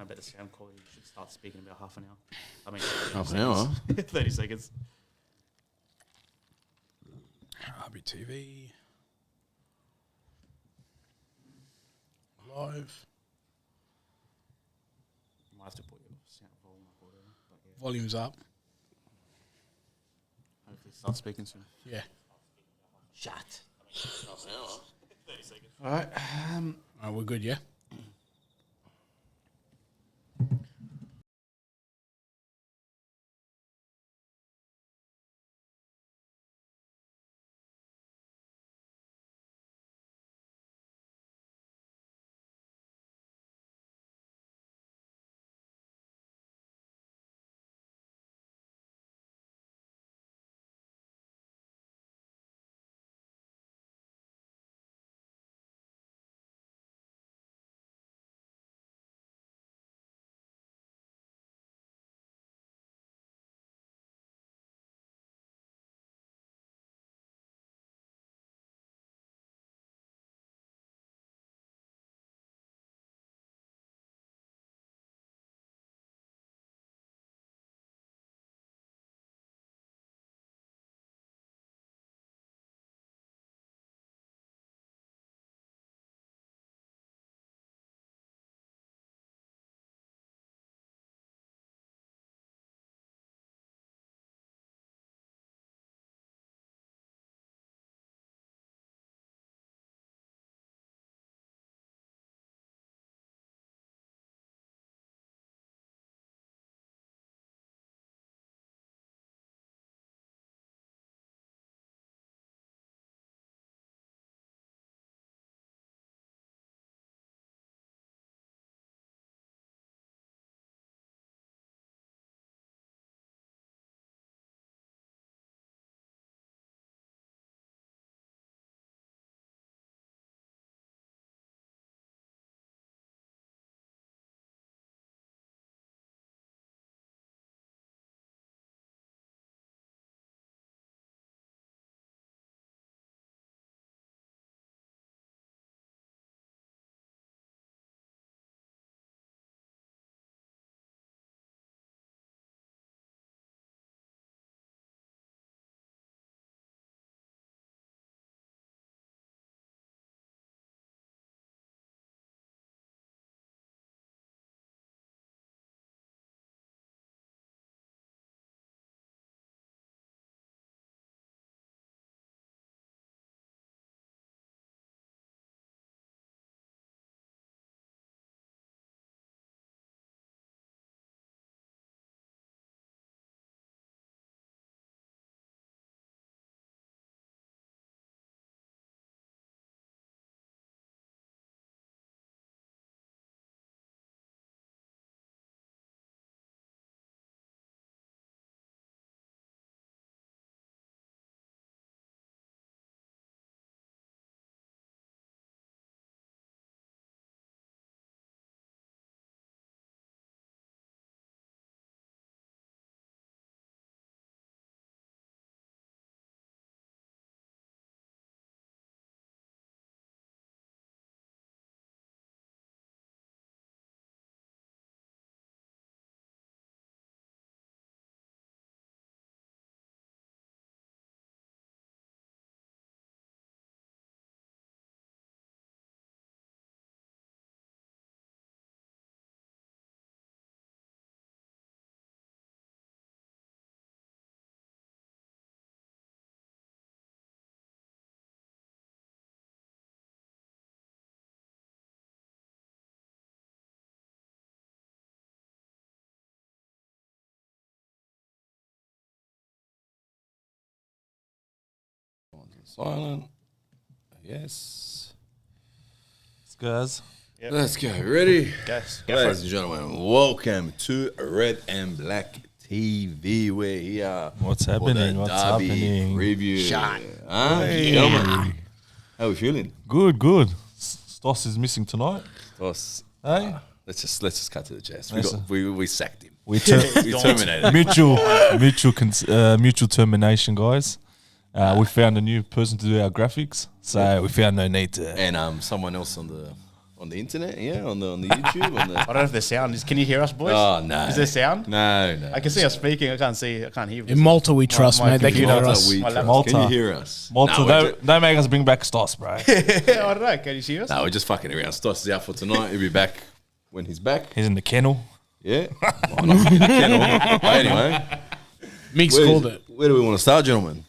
about the sound quality, you should start speaking about half an hour. I mean, Half an hour? 30 seconds. RBTV. Live. You might have to put your sound volume up or whatever. But yeah, Volume's up. hopefully start speaking soon. Yeah. Shut. Half an hour. 30 seconds. All right. All right, we're good, yeah? Silent. Yes. Let's go, guys. Yep. Let's go. Ready? Yes. Ladies and gentlemen, welcome to Red and Black TV. We're here. What's for happening? the What's Derby happening? Review. Shot. Huh? Hey. Gentlemen, how we feeling? Good, good. Stoss is missing tonight. Toss. Hey? Let's just cut to the chase. Listen. We sacked him. We We terminated. mutual termination, guys. We found a new person to do our graphics, so we found no need to. And someone else on On the internet, yeah, on the YouTube, on the. I don't know if there's sound. Can you hear us, boys? Oh no! Is there sound? No, no. I can see us speaking. I can't see. I can't hear. In Malta, we trust, my mate. They can computer. hear Malta, us. we My trust. Malta. Can you hear us? Malta, No, don't make us bring back Stoss, bro. I don't know. Can you see us? no, we're just fucking around. Stoss is out for tonight. He'll be back when he's back. He's in the kennel. Yeah. Well, not in the kennel. But anyway, Mix called it. where do we want to start, gentlemen?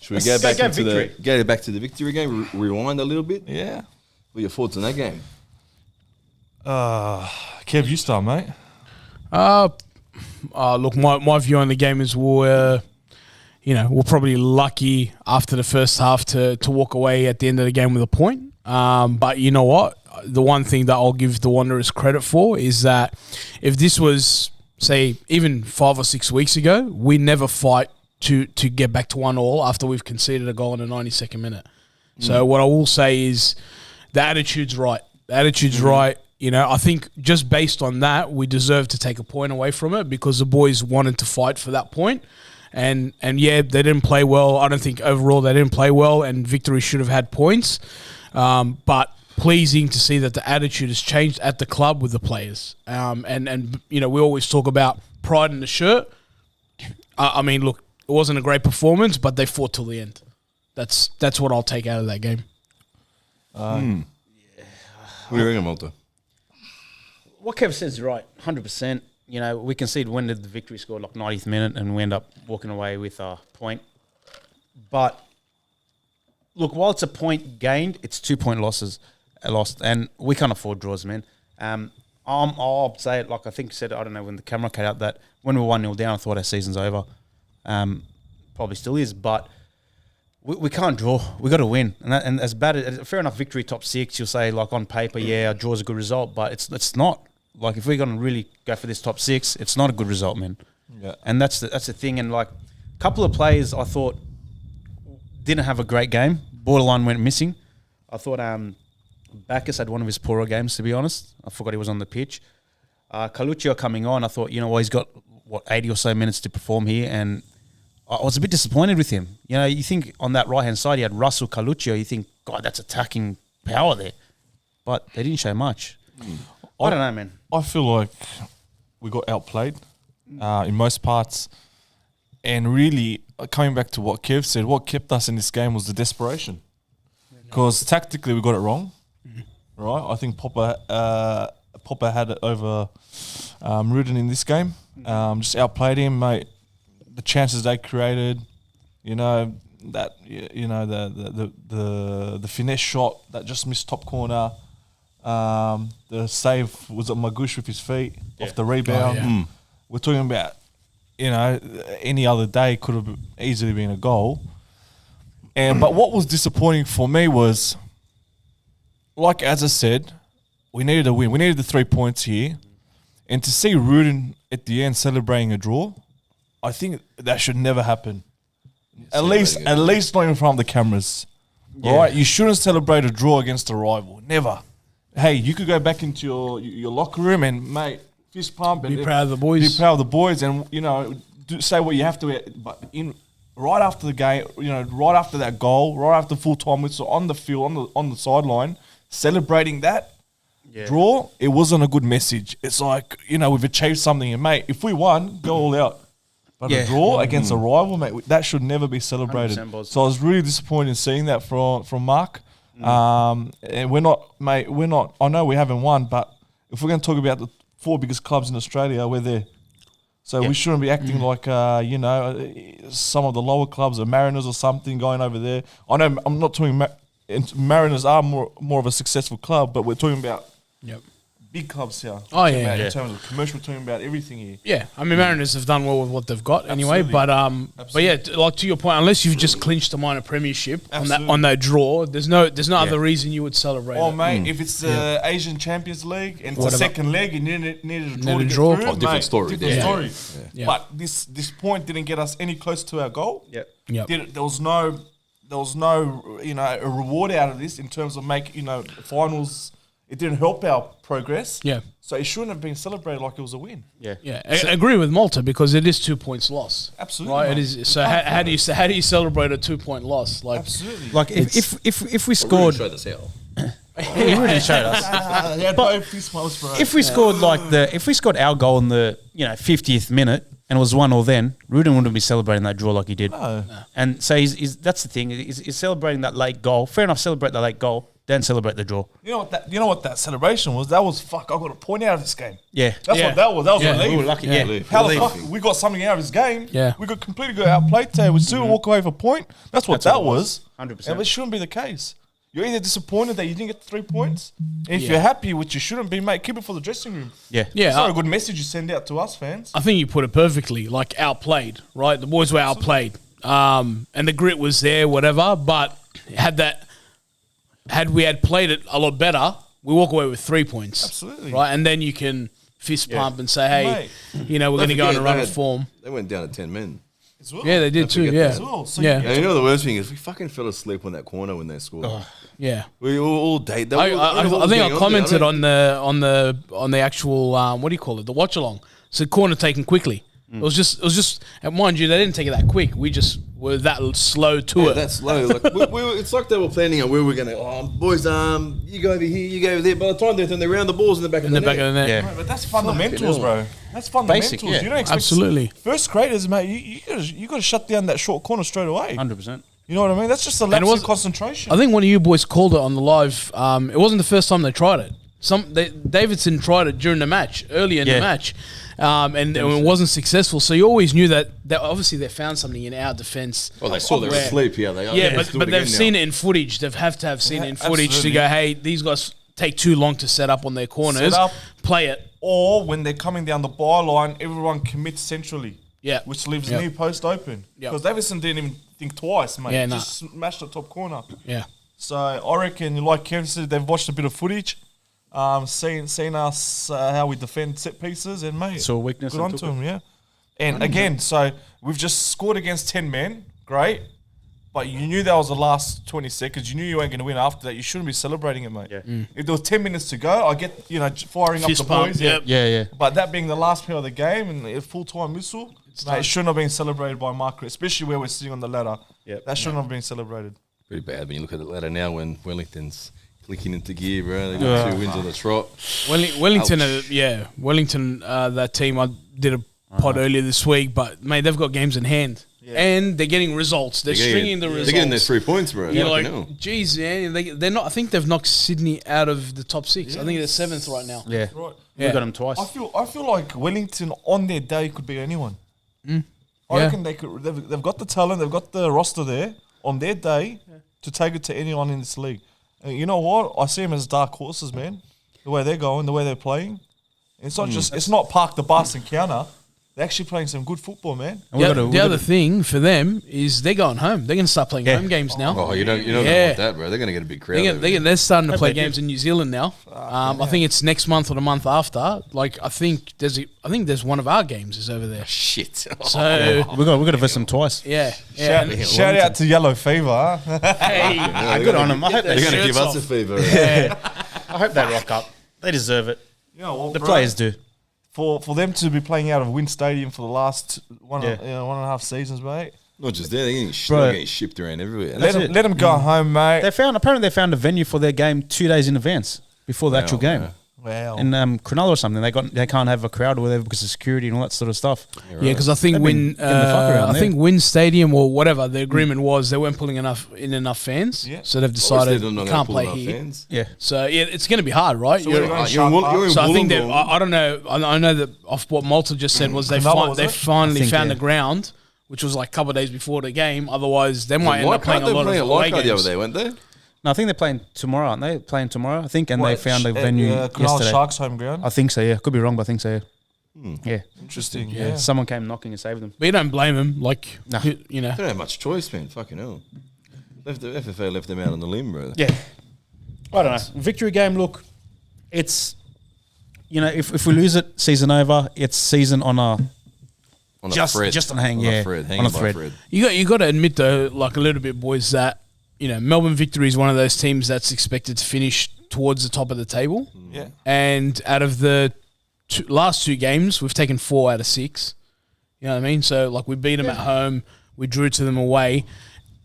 Should we go Let's back go into victory. go back to the victory game? Rewind a little bit. Yeah. What are your thoughts on that game? Kev, you start, mate. Look, my view on the game is we're probably lucky after the first half to walk away at the end of the game with a point. But you know what? The one thing that I'll give the Wanderers credit for is that if this was, say, even 5 or 6 weeks ago, we never fight to get back to 1-1 after we've conceded a goal in the 92nd minute. So what I will say is the attitude's right. The attitude's right. You know, I think just based on that, we deserve to take a point away from it because the boys wanted to fight for that point. And yeah, they didn't play well. I don't think overall they didn't play well, and Victory should have had points. But pleasing to see that the attitude has changed at the club with the players. And you know, we always talk about pride in the shirt. I mean, look, it wasn't a great performance, but they fought till the end. That's what I'll take out of that game. What do you reckon, Malta? What Kev says is right, 100%. You know, we conceded when did the Victory score, like 90th minute, and we end up walking away with a point. But look, while it's a point gained, it's 2-point lost, and we can't afford draws, man. I'll say it like I think said, I don't know when the camera cut out, that when we were 1-0 down, I thought our season's over. Probably still is, but we can't draw. We got to win, and as bad as fair enough, Victory top 6, you'll say like on paper, yeah, a draw's a good result, but it's not. Like if we're gonna really go for this top 6, it's not a good result, man. Yeah. And that's the thing. And like a couple of players I thought didn't have a great game. Borderline went missing. I thought Bacchus had one of his poorer games, to be honest. I forgot he was on the pitch. Caluccio coming on, I thought, you know, well, he's got 80 or so minutes to perform here, and I was a bit disappointed with him. You know, you think on that right hand side he had Russell Caluccio. You think, God, that's attacking power there, but they didn't show much. I don't know, man. I feel like we got outplayed in most parts. And really, coming back to what Kev said, what kept us in this game was the desperation. Because tactically, we got it wrong. Right? I think Popper had it over Rudin in this game. Just outplayed him, mate. The chances they created, you know, that the finesse shot that just missed top corner. The save was at Magoosh with his feet off the rebound. Oh, yeah. We're talking about, you know, any other day could have easily been a goal. But what was disappointing for me was, like as I said, we needed a win. We needed the 3 points here, and to see Rudin at the end celebrating a draw, I think that should never happen. At least not in front of the cameras. All right, you shouldn't celebrate a draw against a rival. Never. Hey, you could go back into your locker room and, mate, fist pump and Be proud of the boys. Be proud of the boys, and you know, say what you have to. But right after the game, you know, right after that goal, right after full time whistle on the field, on the sideline, celebrating that draw, it wasn't a good message. It's like, you know, we've achieved something, and mate, if we won, go all out. But a draw against a rival, mate, that should never be celebrated. So I was really disappointed in seeing that from Mark. And we're not. I know we haven't won, but if we're going to talk about the 4 biggest clubs in Australia, we're there. So we shouldn't be acting like, you know, some of the lower clubs or Mariners or something going over there. I know I'm not talking. Mariners are more of a successful club, but we're talking about big clubs here. Oh, yeah. In terms of commercial, we're talking about everything here. Yeah, I mean, Mariners have done well with what they've got anyway. But yeah, like to your point, unless you've just clinched a minor premiership on that draw, there's no other reason you would celebrate. Oh, it. mate, if it's the Asian Champions League and it's the second leg, you needed a draw to get through. Different story. Different story. Yeah. But this point didn't get us any close to our goal. There was no you know, a reward out of this in terms of finals. It didn't help our progress. Yeah. So it shouldn't have been celebrated like it was a win. Yeah. I agree with Malta because it is 2 points loss. Absolutely. Right. It is. So how do you celebrate a 2 point loss? Like absolutely. Like if we scored, Show the sale. He really showed us. He had both fist bumps, bro. If we scored if we scored our goal in the 50th minute and it was 1-1 then, Rudin wouldn't be celebrating that draw like he did. No. And so that's the thing. He's celebrating that late goal. Fair enough, celebrate the late goal. Then celebrate the draw. You know what that celebration was? That was fuck. I got a point out of this game. Yeah, That's what that was. That was Yeah. relief. we were lucky. Yeah. Yeah, How the fuck we got something out of this game? Yeah. We got completely got outplayed today. We still walk away with a point. That's what That's that what it was. was. 100%. And it shouldn't be the case. You're either disappointed that you didn't get the 3 points. And if you're happy, which you shouldn't be, mate, keep it for the dressing room. yeah, Yeah, It's not a good message you send out to us fans. I think you put it perfectly. Like outplayed, right? The boys were outplayed, and the grit was there, whatever. But had we had played it a lot better, we walk away with 3 points. Absolutely. Right, and then you can fist pump and say, hey, Mate. we're going to go on a run of form. They went down to 10 men. As well. Yeah, they did too. forget Yeah, that as well. So yeah, And you know the worst thing is we fucking fell asleep on that corner when they scored. yeah. We all day. I think I commented on the actual what do you call it? The watch along. So corner taken quickly. It was just, and mind you, they didn't take it that quick. We just were that slow to it. That's slow. Like it's like they were planning on where we're going to. Boys, you go over here, you go over there. By the time they turn around, the ball's in the back of in the the back of the net. Yeah. Mate, but that's fundamentals, bro. That's fundamentals. Basic, yeah. You don't expect Absolutely. First graders, mate. You got to shut down that short corner straight away. 100%. You know what I mean? That's just a lapse in concentration. I think one of you boys called it on the live. It wasn't the first time they tried it. Davidson tried it during the match, earlier in the match, and it wasn't successful. So you always knew that obviously they found something in our defence. Well, they saw they were asleep. Yeah, but they've seen it in footage. They have to have seen it in footage absolutely. to go, hey, these guys take too long to set up on their corners. Set up. Play it. Or when they're coming down the byline, everyone commits centrally. Yeah. Which leaves the near post open. Yep. Because Davidson didn't even think twice, mate. Yeah, nah. Just smashed the top corner. Yeah. So I reckon, like Kevin said, they've watched a bit of footage, seen us how we defend set pieces, and mate, Saw weakness good and on took to it. them, yeah. And again, so we've just scored against 10 men, great. But you knew that was the last 20 seconds. You knew you weren't going to win after that. You shouldn't be celebrating it, mate. Yeah. If there was 10 minutes to go, I get, firing Fist up the pump, boys. yep. Yeah. But that being the last play of the game and a full-time whistle, mate, it shouldn't have been celebrated by Margaret, especially where we're sitting on the ladder. Yep. That shouldn't have been celebrated. Pretty bad when you look at the ladder now when Wellington's clicking into gear, bro. They got 2 wins on the trot. Wellington, Ouch. Wellington, that team. I did a pod earlier this week, but mate, they've got games in hand, and they're getting results. They're stringing the results. They're getting their 3 points, bro. You're Fucking like, hell. geez, man, they're not. I think they've knocked Sydney out of the top 6. I think they're 7th right now. Yeah. Right. We got them twice. I feel like Wellington on their day could be anyone. I Yeah. reckon they could. They've got the talent. They've got the roster there on their day to take it to anyone in this league. And you know what? I see them as dark horses, man. The way they're going, the way they're playing. It's not just. It's not park the bus and counter. They're actually playing some good football, man. And we The other thing for them is they're going home. They're going to start playing home games now. Oh, you don't Yeah. want that, bro. They're going to get a big crowd. over there. They're starting to play they games in New Zealand now. I think it's next month or the month after. Like I think there's one of our games is over there. Shit. So we got to visit them twice. yeah. Shout out to Yellow Fever. Huh? Hey, Good on them. I hope They're they going to shirts give us off. a fever. I hope they rock up. They deserve it. You know what, The bro? players do. For them to be playing out of Wynn Stadium for the last one Yeah. and a half seasons, mate. Not just there, they're Bro. getting shipped around everywhere. Let them go home, mate. Apparently they found a venue for their game 2 days in advance before the actual game. yeah. Wow. In Cronulla or something, they can't have a crowd or whatever because of security and all that sort of stuff. Yeah, because I think They've been getting the fuck around there. Wynn Stadium or whatever the agreement was, they weren't pulling enough fans. Yeah. So they've Obviously, decided they're not you gonna can't pull play enough here. fans. Yeah. So yeah, it's going to be hard, right? So where are you going? You're in Shark So I think Wollongong. I don't know. I know that off what Malta just said was Cronulla, was they it? finally I think, found yeah. the ground, which was like a couple of days before the game. Otherwise, they might end up playing a lot of away Leichhardt the other games. day, weren't they? No, I think they're playing tomorrow, aren't they? Playing tomorrow, I think, and they found a venue Cronulla yesterday. Sharks home ground. I think so, yeah. Could be wrong, but I think so, yeah. Yeah. Interesting. Yeah. Yeah. Someone came knocking and saved them. But you don't blame them. Like, No. you know. They don't have much choice, man. Fucking hell. The FFA left them out on the limb, bro. Yeah. I don't know. Victory game, look, it's, if we lose it, season over, it's season on a, On Just- a thread. just on a hang, on yeah. A thread, On hanging a by thread. thread. You got to admit though, like a little bit, boys, that Melbourne Victory is one of those teams that's expected to finish towards the top of the table. Yeah. And out of the last 2 games, we've taken 4 out of 6. You know what I mean? So like we beat them at home, we drew to them away.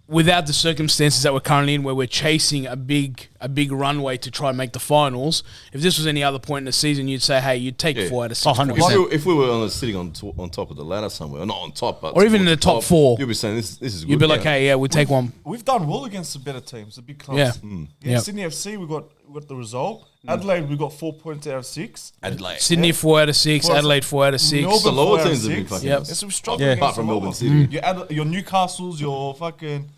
without the circumstances that we're currently in, where we're chasing a big runway to try and make the finals, if this was any other point in the season, you'd say, hey, you'd take 4 out of 6 100%. points. If we were sitting on top of the ladder somewhere, not on top, but Or even in the top 4. you'll be saying this is good. You'd be like, hey, yeah, we'd take one. We've done well against the better teams, the big clubs. Yeah. Yeah, Sydney FC, we got the result. Adelaide, we got 4 points out of 6. Adelaide. Sydney 4 out of 6, Adelaide 4 out of 6. Melbourne The lower 4 out of teams have been 6. fucking Yep. us. Yes, we've struggled Yeah. against Apart from the Melbourne lower. City. Your Newcastles, your fucking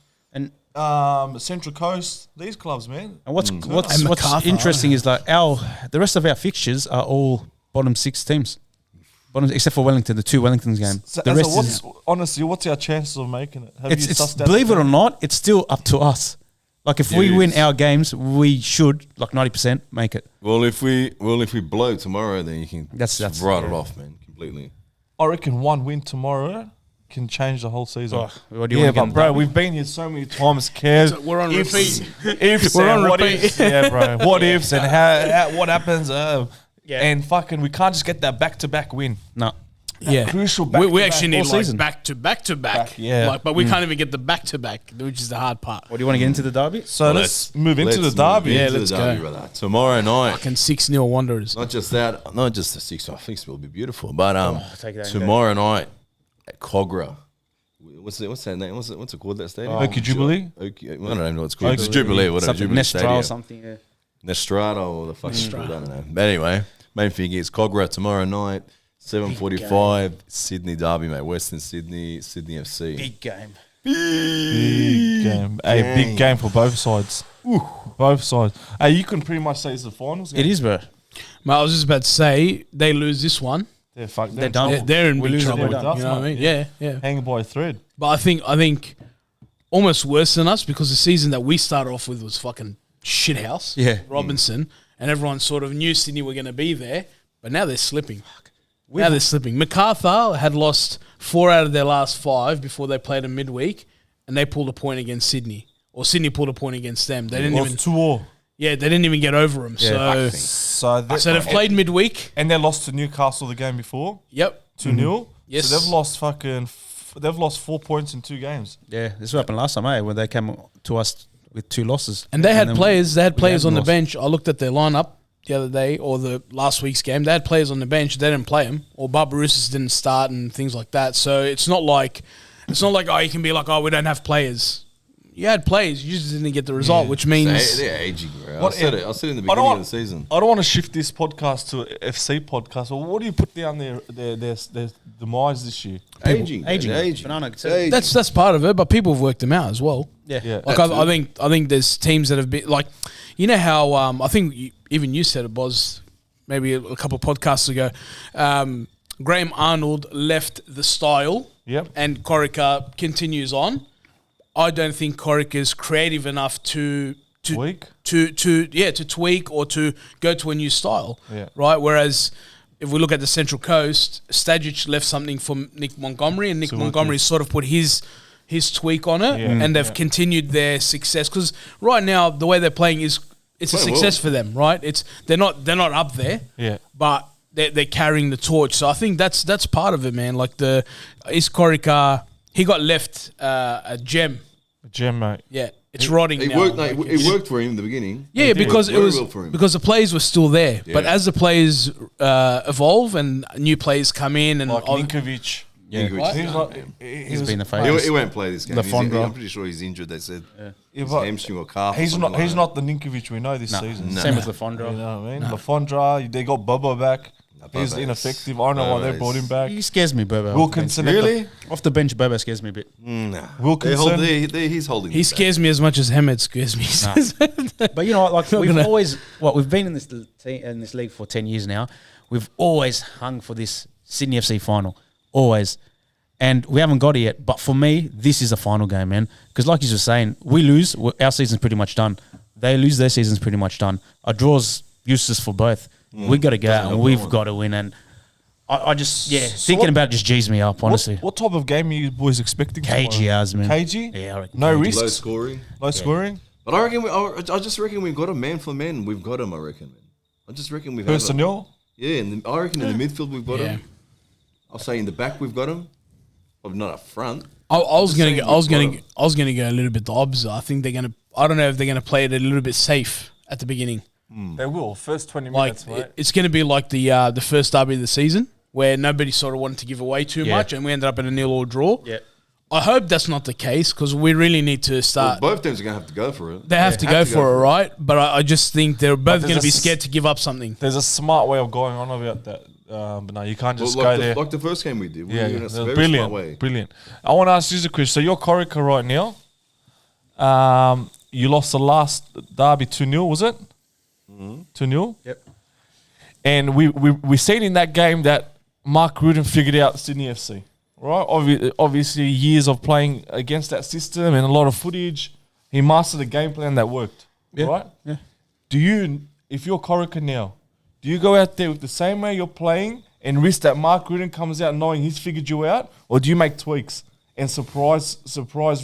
Central Coast, these clubs, man. And what's And what's MacArthur, interesting is like the rest of our fixtures are all bottom 6 teams, except for Wellington, the 2 Wellingtons game. So, The rest is honestly, what's our chances of making it? Have it's you sussed out believe the it or not, it's still up to us. Like if we win our games, we should like 90% make it. Well, if we blow tomorrow, then you can That's write it off, man, completely. I reckon one win tomorrow can change the whole season. Oh, what do you Yeah, want to but get? bro, we've been here so many times. Cares. We're on repeat. Ifs We're and on what repeat. ifs. Yeah, bro. What ifs and how what happens. Yeah. And fucking, we can't just get that back-to-back win. No. Yeah, crucial we back-to-back actually need all like season. back to back. yeah. Like, but we can't even get the back to back, which is the hard part. What do you want to get into the derby? So Well, let's move into the derby. Yeah, Into let's the derby, go. brother. Tomorrow night. Fucking 6-0 Wanderers. Not just that, not just the 6. I think it will be beautiful. But take that tomorrow night at Cogra. What's that name? What's it called? That stadium? Oakey Jubilee? I don't even know what it's called. It's Jubilee. Jubilee, whatever. Something Jubilee Nestra or Stadium. something. Yeah. Nestrada or the fucking I don't know. But anyway, main thing is Cogra tomorrow night, 7:45, Sydney derby, mate. Western Sydney FC. Big game. Big game. A big game for both sides. Both sides. Hey, you can pretty much say it's the finals game. It is, bro. Mate, I was just about to say, they lose this one, Yeah, fuck. They're done. they're in We big lose it, trouble. we're You done. know what I mean? Yeah, yeah. Hanging by a thread. But I think almost worse than us, because the season that we started off with was fucking shithouse. Yeah. Robinson, and everyone sort of knew Sydney were going to be there, but now they're slipping. Now they're slipping. MacArthur had lost 4 out of their last 5 before they played a midweek, and they pulled a point against Sydney, or Sydney pulled a point against them. They didn't even. 2-2. Yeah, they didn't even get over them. Yeah, So So they've played midweek. and they lost to Newcastle the game before. Yep. 2-0. Yes. So they've lost they've lost 4 points in 2 games. Yeah, this is what happened last time, when they came to us with 2 losses. And they had then players. They had players hadn't on the lost. bench. I looked at their lineup the other day, or the last week's game. They had players on the bench. They didn't play them, or Barbarouses didn't start, and things like that. So it's not like oh, you can be like, oh, we don't have players. You had players. You just didn't get the result, which means They're aging, bro. What- I said it in the I don't beginning want- of the season. I don't want to shift this podcast to a FC podcast. Well, what do you put down their demise this year? Aging. Aging. Banana, Aging. that's part of it. But people have worked them out as well. Yeah. Yeah. Like I think there's teams that have been like, you know how I think even you said it was maybe a couple of podcasts ago. Graham Arnold left the style, Yep. and Corica continues on. I don't think Corica is creative enough to Tweak? to tweak or to go to a new style. Yeah. Right. Whereas if we look at the Central Coast, Stajic left something for Nick Montgomery, and Nick Montgomery sort of put his tweak on it, Yeah. and they've continued their success. Because right now the way they're playing it's a Playing success for them. Right. They're not up there. Yeah. But they're carrying the torch. So I think that's part of it, man. Like East Corica, he got left a gem. Gem, mate. Yeah. It's rotting It now. worked. Like, It worked for him in the beginning. yeah, because it Very was well for him. because the players were still there. But Yeah. as the players evolve and new players come in, and Like Ninkovic. Yeah. Ninkovic. He's not. He's been a favourite. He won't play this game. Lafondra. I'm pretty sure he's injured. They said his but hamstring or calf. or He's something not. like He's that. not the Ninkovic we know this season. No. Same with You Lafondra. know what I mean? Lafondra. They got Bubba back. He's Bubba ineffective. I don't know why they brought him back. He scares me, Bobo. Wilkinson. at the- Really? Off the bench, Bobo scares me a bit. Nah. Wilkinson. He's holding. he them back. scares me as much as Hamed scares me. But you know what? Like Not we've gonna- always, we've been in this league for 10 years now. We've always hung for this Sydney FC final, always, and we haven't got it yet. But for me, this is a final game, man. Because like you were saying, we lose, our season's pretty much done. They lose, their season's pretty much done. A draw's useless for both. We got to go out and we've got to win. And I just, thinking what- about it just G's me up, honestly. What type of game are you boys expecting? Cagey tomorrow? hours, man. Cagey? Yeah, I reckon No cagey. risks. Low scoring. Low scoring. But I reckon. I just reckon we've got a man for man. We've got him. I reckon. Man. I just reckon we've had him. Personnel. Yeah, I reckon in the midfield we've got Yeah. him. I'll say in the back we've got him. Probably not up front. I was gonna go a little bit the opposite. I think they're gonna. I don't know if they're gonna play it a little bit safe at the beginning. They will. First 20 Like minutes, right? it's gonna be like the first derby of the season where nobody sort of wanted to give away too much, and we ended up in a 0-0 draw. Yeah. I hope that's not the case because we really need to start. Both teams are going to have to go for it. They have to go for it, right? But I just think they're both going to be there's a scared to give up something. There's a smart way of going on about that. But no, you can't just Like go there. like the first game we did. We Yeah, were in a that's very brilliant. smart way. Brilliant. I want to ask you a question. So you're Corica right now. You lost the last derby 2-0, was it? 2-0? Yep. And we seen in that game that Mark Rudin figured out Sydney FC. Right? Obviously, years of playing against that system and a lot of footage. He mastered a game plan that worked. Yeah. Right? Yeah. Do you, if you're Corica now, do you go out there with the same way you're playing and risk that Mark Rudin comes out knowing he's figured you out, or do you make tweaks and surprise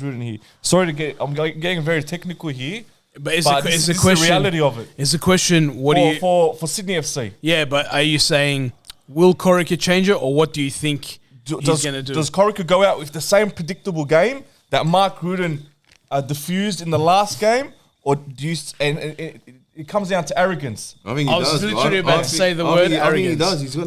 Rudin here? Sorry to I'm getting very technical here, But this is the reality of it. It's a question. What do you? For Sydney FC? Yeah, but are you saying will Corica change it, or what do you think he's going to do? Does Corica go out with the same predictable game that Mark Rudin diffused in the last game, or do you? And it comes down to arrogance. I think he I was does. literally about to say the word I think he arrogance. does. He's got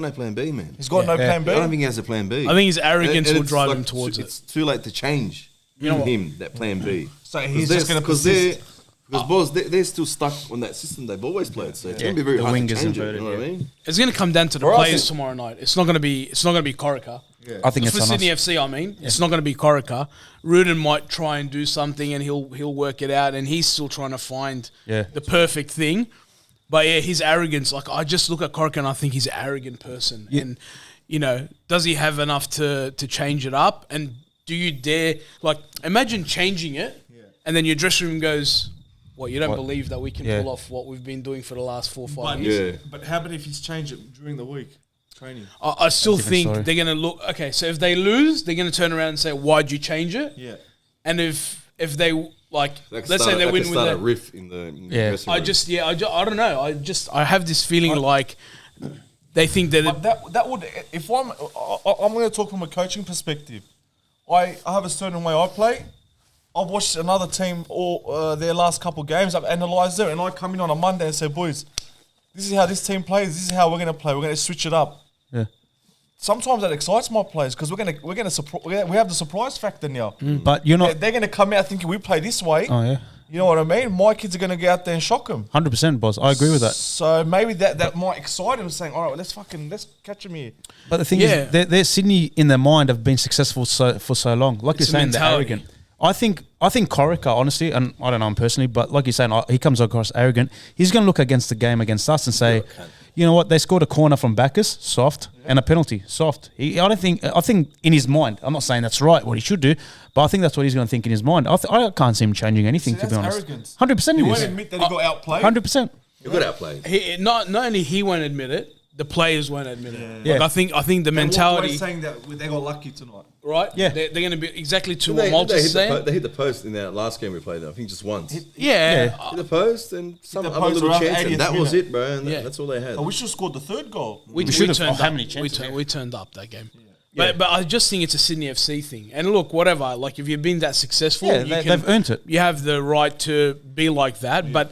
no plan B, man. He's got no plan B. I don't think he has a plan B. I think his arrogance And will it's drive like him towards It's too late to change him that plan B. So he's just going to persist. Because boys, they're still stuck on that system they've always played. So it's going to be very the hard to wingers change it. inverted, You know what I mean? It's going to come down to the Or I players think- tomorrow night. It's not going to be Corica. I think For it's on Sydney us. FC, I mean, it's not going to be Corica. Rudin might try and do something, and he'll work it out, and he's still trying to find the perfect thing. But yeah, his arrogance. Like I just look at Corica, and I think he's an arrogant person. Yeah. And does he have enough to change it up? And do you dare? Like, imagine changing it, and then your dressing room goes, "What? You don't believe that we can pull off what we've been doing for the last 4 or 5 years?" Yeah. But how about if he's changed it during the week training? I still think story. they're going to look. Okay, so if they lose, they're going to turn around and say, "Why'd you change it?" Yeah. And if they like, Let's say they win with start a that, riff in the Yeah. dressing I room. just I don't know. I have this feeling like they think that But that would, if I'm going to talk from a coaching perspective. I have a certain way I play. I've watched another team all their last couple of games. I've analysed it, and I come in on a Monday and say, "Boys, this is how this team plays. This is how we're going to play. We're going to switch it up." Yeah. Sometimes that excites my players because we have the surprise factor now. But you're not. They're going to come out thinking we play this way. Oh yeah. You know what I mean? My kids are going to go out there and shock them. 100%, boss. I agree with that. So maybe that might excite them, saying, "All right, let's catch them here." But the thing Yeah. is, they're Sydney in their mind have been successful for so long. Like It's you're a saying, they're mentality. arrogant. I think Corica, honestly, and I don't know him personally, but like you're saying, he comes across arrogant. He's going to look against the game against us and say, you know what, they scored a corner from Bacchus, soft, and a penalty, soft. I think in his mind, I'm not saying that's right, what he should do, but I think that's what he's going to think in his mind. I can't see him changing anything, to be honest. Arrogance. 100% You he won't is. admit that he got outplayed. 100%. You got outplayed. not only he won't admit it, the players won't admit it. Yeah. Like I think the mentality, saying that they got lucky tonight. right? Yeah. they're going to be exactly to They, what Malta's hit saying. they hit the post in that last game we played. I think just once. Hit Yeah, the post and some the other post little around chance, 80th and that was minute. it, bro. And Yeah. that's all they had. Oh, we should have scored the third goal. we should have. turned Oh, how up. many chances? We turned up that game. But I just think it's a Sydney FC thing. And look, whatever. Like if you've been that successful, Yeah, they've earned it. You have the right to be like that, but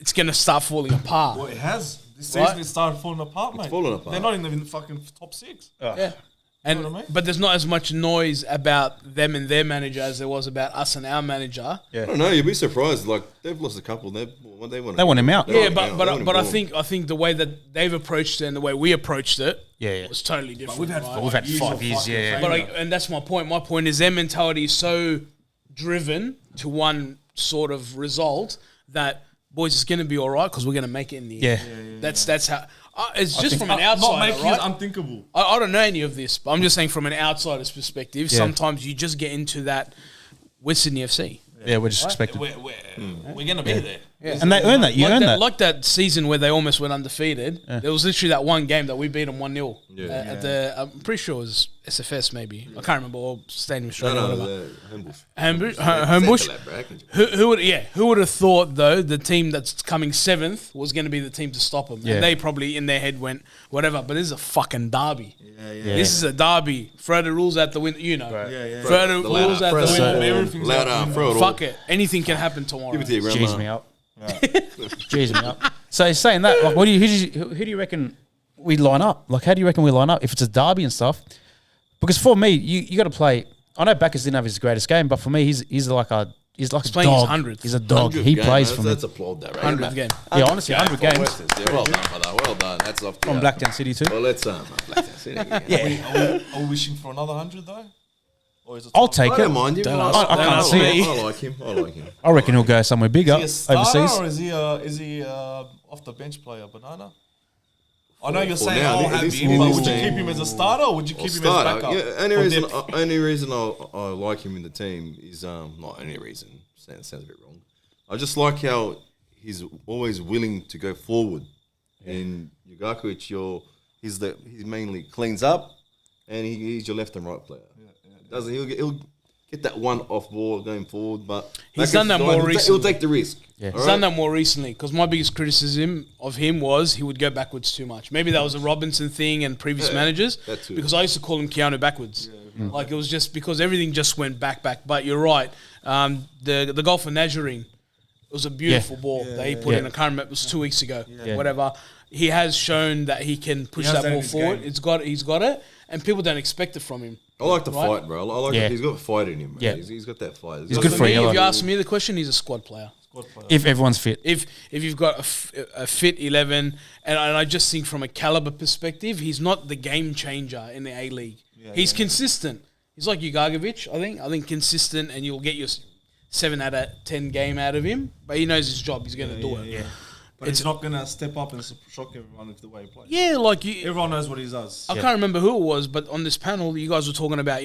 it's going to start falling apart. Well, it has. This Right. season it started falling apart, mate. falling apart. They're not in the fucking top 6. Yeah. And know what I mean? but there's not as much noise about them and their manager as there was about us and our manager. I don't know. You'd be surprised. Like they've lost a couple. They want him out. Yeah, but I think the way that they've approached it and the way we approached it Yeah. was totally different. We've had right? We've had years 5 of years, fucking yeah. failure. And that's my point. My point is their mentality is so driven to one sort of result that boys, it's going to be all right because we're going to make it in the end. That's how. It's just think- from an Not outsider, making right? it unthinkable. I don't know any of this, but I'm just saying from an outsider's perspective, Yeah. sometimes you just get into that with Sydney FC. Yeah, we're just expected. we're gonna be there. And they earn that. You earn that. Like that season where they almost went undefeated. There was literally that one game that we beat them 1-0. At the, I'm pretty sure it was SFS maybe. I can't remember, or Stadium Australia. Homebush. Who would have thought though the team that's coming 7th was going to be the team to stop them? And they probably in their head went whatever. But this is a fucking derby. This is a derby. Throw the rules out the window. You know. Throw the rules out the window. Everything's Fuck it. Anything can happen tomorrow. Give it to your grandma. Cheers me up. Cheers me up. So saying that, like, who do you reckon we line up? Like, how do you reckon we line up if it's a derby and stuff? Because for me, you got to play. I know Bacchus didn't have his greatest game, but for me, he's like a playing dog. his 100th. He's a dog. He plays for me. Let's applaud that, right? 100th game. Yeah, honestly, 100 games Well done, brother. Well done. That's off from Blacktown City too. Well, let's Blacktown City. Yeah, Are we wishing for another 100 though? Or is it I'll take I it. don't mind you. I can't see it. I like him. I reckon he'll go somewhere bigger Is he a starter overseas. or is he off the bench player, Banana? I know you're For saying now, I'll have this- him, but this would you team- keep him as a starter or would you keep him Starter. as backup? Yeah, only reason I like him in the team is not any reason. Sounds a bit wrong. I just like how he's always willing to go forward. In Yugakovic, he mainly cleans up, and he's your left and right player. Doesn't he'll get that one off ball going forward, but He's done that more He'll recently. take the risk. Yeah. He's done that more recently because my biggest criticism of him was he would go backwards too much. Maybe that was a Robinson thing and previous managers that too. because I used to call him Keanu backwards. Like it was just because everything just went back. But you're right. The goal for Najarine, it was a beautiful ball that he put in. I can't remember. It was 2 weeks ago. Whatever. He has shown that he can push that ball forward. He's got it, and people don't expect it from him. I like the fight, bro. I like Yeah. that he's got a fight in him. Bro. Yeah. He's got that fight. He's good for Me, yellow. if you ask me the question, he's a squad player. If everyone's fit. If you've got a fit 11, and I just think from a caliber perspective, he's not the game changer in the A-League. He's consistent. He's like Ugagovic, I think. I think consistent, and you'll get your 7 out of 10 game out of him. But he knows his job. He's going to do it. Yeah. But he's not going to step up and shock everyone with the way he plays. Yeah, like you. Everyone knows what he does. I can't remember who it was, but on this panel, you guys were talking about,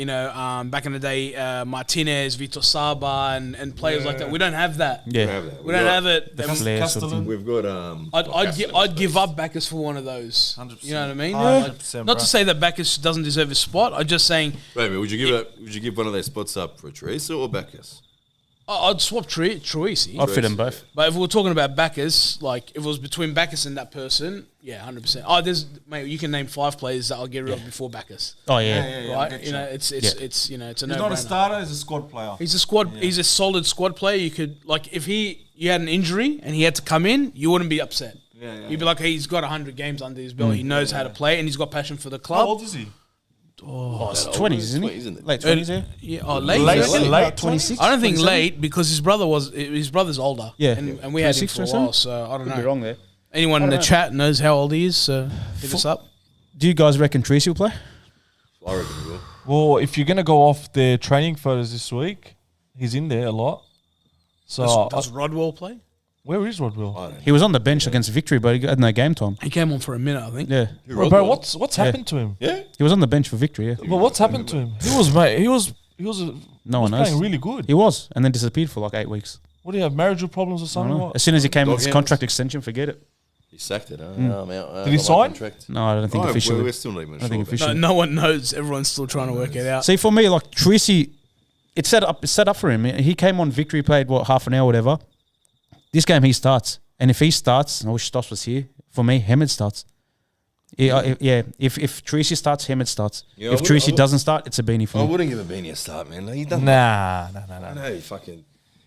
back in the day, Martinez, Vitor Saba, and players like that. We don't have that. Yeah. We don't have it. The flair sort of thing. We've got I'd give up Bacchus for one of those. 100%. You know what I mean? 100%, Not to say that Bacchus doesn't deserve a spot. I'm just saying Wait a minute, would you give one of those spots up for Teresa or Bacchus? I'd swap Troisi. I'd fit them both. But if we're talking about Bacchus, like if it was between Bacchus and that person, yeah, 100%. Mate, you can name 5 players that I'll get rid of before Bacchus. Oh yeah. Right? I get You know, you. it's a He's no-brainer. not a starter, he's a squad player. He's a squad. He's a solid squad player. You could if you had an injury and he had to come in, you wouldn't be upset. You'd be like, hey, he's got 100 games under his belt. He knows how to play, and he's got passion for the How club. old is he? Oh, it's 20s, isn't it? Late 20s, yeah. Yeah, late. Late 26. I don't think late because his brother's older. Yeah. and we had him 26 for a or while, something? so I don't Could know. be wrong there. Anyone in the chat knows how old he is, so hit us up. Do you guys reckon Tracy will play? I reckon he will. Well, if you're going to go off their training photos this week, he's in there a lot. So, Does Rodwell play? where is Rodwell? I don't know. He was on the bench against Victory, but he had no game time. He came on for a minute, I think. Yeah. Bro, what's happened to him? Yeah? He was on the bench for Victory, yeah. Well, what's happened to him? He was No one knows. playing really good. He was, and then disappeared for like 8 weeks. What do you have, marital problems or I don't something? know. What? As soon as he came with Dog his hands. contract extension, forget it. He sacked it, huh? I'm out. Did he sign? Contract. No, I don't think No, officially. we're still not even I sure. think about officially. No one knows. Everyone's still trying to work it out. See, for me, like Tracy, it's set up for him. He came on Victory, played half an hour, whatever. This game he starts, and if he starts, and I wish Stoss was here. For me, Hammett starts. If Tracy starts, Hammett starts. Yeah, I If would- Tracy I would- doesn't start, it's a beanie for I me. wouldn't give a Beanie a start, man. He doesn't. Nah. No, fucking.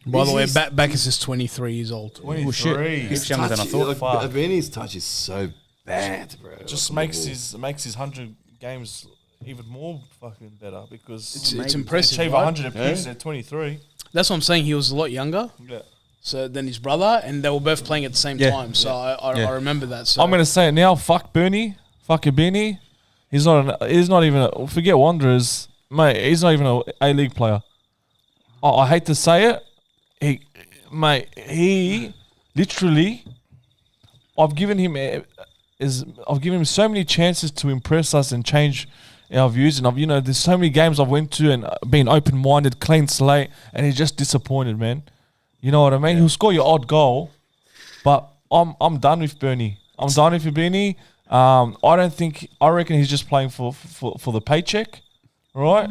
By the way, He's- Bacchus is 23 years old. Oh, shit. He's younger than I thought. Like, Beanie's touch is so bad, bro. Just makes his 100 games even more fucking better because It's impressive. achieve right? 100 apiece at 23. That's what I'm saying. He was a lot younger. Yeah. So then his brother, and they were both playing at the same Yeah. time. So I remember that. So I'm gonna say it now. Fuck Bernie. Fuck your Beanie. He's not even. Forget Wanderers, mate. He's not even a A-League player. I hate to say it. He literally. I've given him so many chances to impress us and change our views, and there's so many games I've went to and been open-minded, clean slate, and he's just disappointed, man. You know what I mean? He'll score your odd goal, but I'm done with Bernie. I'm done with Bernie. I reckon he's just playing for the paycheck, right?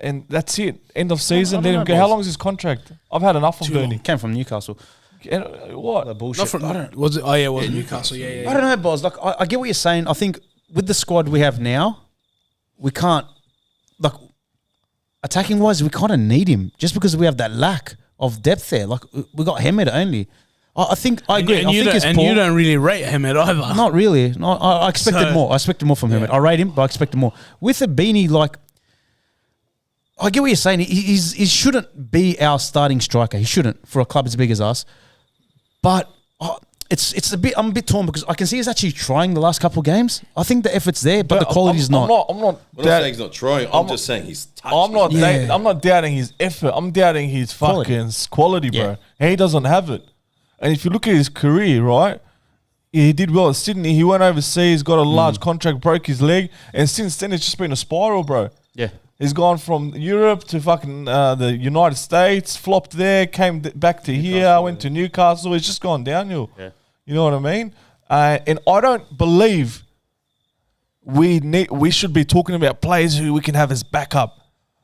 And that's it. End of season. Let him go. How long is his contract? I've had enough of Bernie. Came from Newcastle. And, what? The bullshit. Was it? Oh yeah, it was Newcastle. Yeah. I don't know, Boz. Like, I get what you're saying. I think with the squad we have now, we can't, like, attacking wise, we kind of need him just because we have that lack of depth there. Like, we got Hamed only. I think I agree. And you don't really rate Hamed either. Not really. No, I expected more. I expected more from Hamed. I rate him, but I expected more. With a Beanie, like, I get what you're saying. He shouldn't be our starting striker. He shouldn't for a club as big as us. But it's a bit. I'm a bit torn because I can see he's actually trying the last couple of games. I think the effort's there, but the quality's not. I'm not saying he's not trying. I'm just saying he's touched. I'm not doubting his effort. I'm doubting his fucking quality, bro. Yeah. And he doesn't have it. And if you look at his career, right, he did well at Sydney. He went overseas, got a large contract, broke his leg, and since then it's just been a spiral, bro. Yeah. He's gone from Europe to fucking the United States, flopped there, came back to here, went to Newcastle. It's just gone downhill. Yeah. You know what I mean? And I don't believe we should be talking about players who we can have as backup.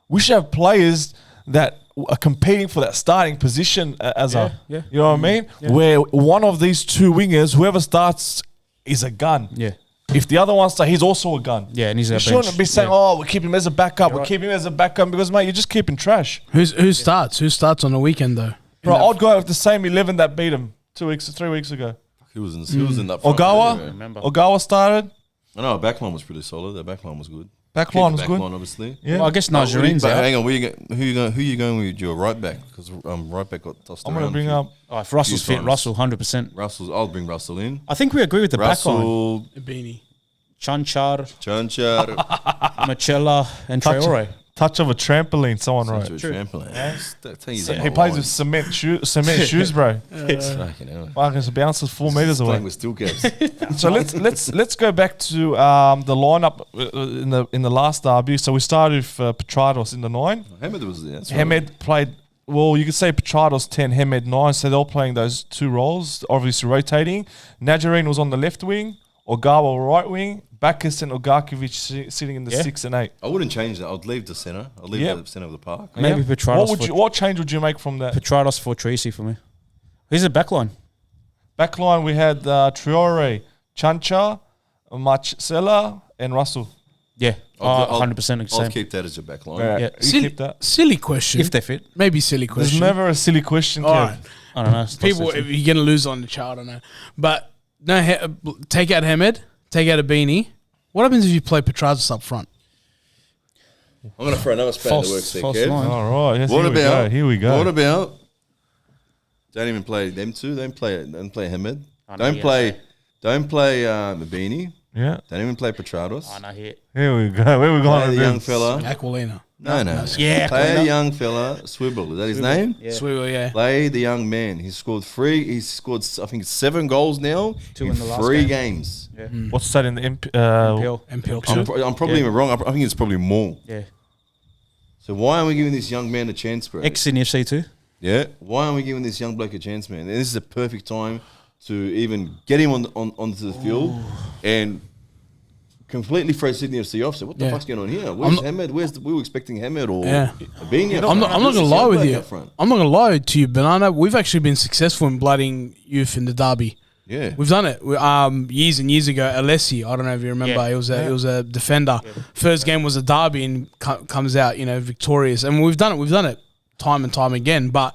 We should have players that are competing for that starting position you know what I mean? Yeah. Where one of these two wingers, whoever starts, is a gun. Yeah. If the other one starts, he's also a gun. Yeah, and he's you shouldn't be saying, "Oh, we keep him as a backup. We keep him as a backup," because mate, you're just keeping trash. Who starts? Who starts on the weekend though? Bro, I'd go with the same 11 that beat him 3 weeks ago. He was in that. Front Ogawa started. I know, backline was pretty solid. Their backline was good. Backline was good. Obviously. Yeah. Well, I guess Najarine's But out. hang on, who you going with your right back? Because right back got tossed I'm around. going to bring up. Oh, if Russell's few fit, times. Russell, 100%. I'll bring Russell in. I think we agree with the backline. Russell, Beanie. Chanchar, Chanchar, Machella, and Traore. Touch of a trampoline, someone wrote. trampoline. He plays with cement shoes, bro. Fucking hell. Fucking bounces 4 meters away. Playing with steel caps. So let's go back to the lineup in the last derby. So we started with Petrados in the 9. Hamed was there. Hamed played. Well, you could say Petrados 10, Hamed 9. So they're all playing those two roles, obviously rotating. Najarine was on the left wing, Ogawa right wing, Bacchus and Ogarkovic sitting in the 6 and 8. I wouldn't change that. I'd leave the centre. I'd leave the centre of the park. Maybe Petrados. What change would you make from that? Petrados for Tracy for me. Who's the backline? Backline, we had Traore, Chancha, Marcella, and Russell. Yeah, I'll 100% the I'll same. keep that as your backline. Yeah. You keep that. Silly question. If they fit. Maybe silly There's question. never a silly question, Kev. All right. I don't know. People, if you're going to lose on the chart, I don't know. But no, take out Hamed, take out a Beanie. What happens if you play Petrados up front? I'm going to throw another spanner in the works there, Kev. line. All right. Yes, What here we go. What about? Don't even play them two. Don't play Hamed. Don't play Mabini. Yeah. Don't even play Petrados. I know here. Here we go. Where we going Play with the young this? fella. Aquilina. No. Yeah, Play Aquilina. a young fella. Swivel. Is that his name? Yeah. Swivel, yeah. Play the young man. He scored 3. He scored, I think, 7 goals now 2 in in the last 3 game. games. Yeah. What's that in the MPL. MPL2. I'm probably even wrong. I think it's probably more. Yeah. So why aren't we giving this young man a chance, bro? Ex in FC too. Yeah. Why aren't we giving this young bloke a chance, man? And this is a perfect time to even get him onto the field and completely throw Sydney FC off. So what the Yeah. fuck's going on here? Where's Hamed? We were expecting Hamed or Yeah. Abini. I'm not going to lie with you. I'm not going to lie to you, Banana. We've actually been successful in blooding youth in the derby. Yeah. We've done it. Years and years ago, Alessi, I don't know if you remember, Yeah. he was a defender. Yeah. First game was a derby and comes out, victorious. And we've done it time and time again. But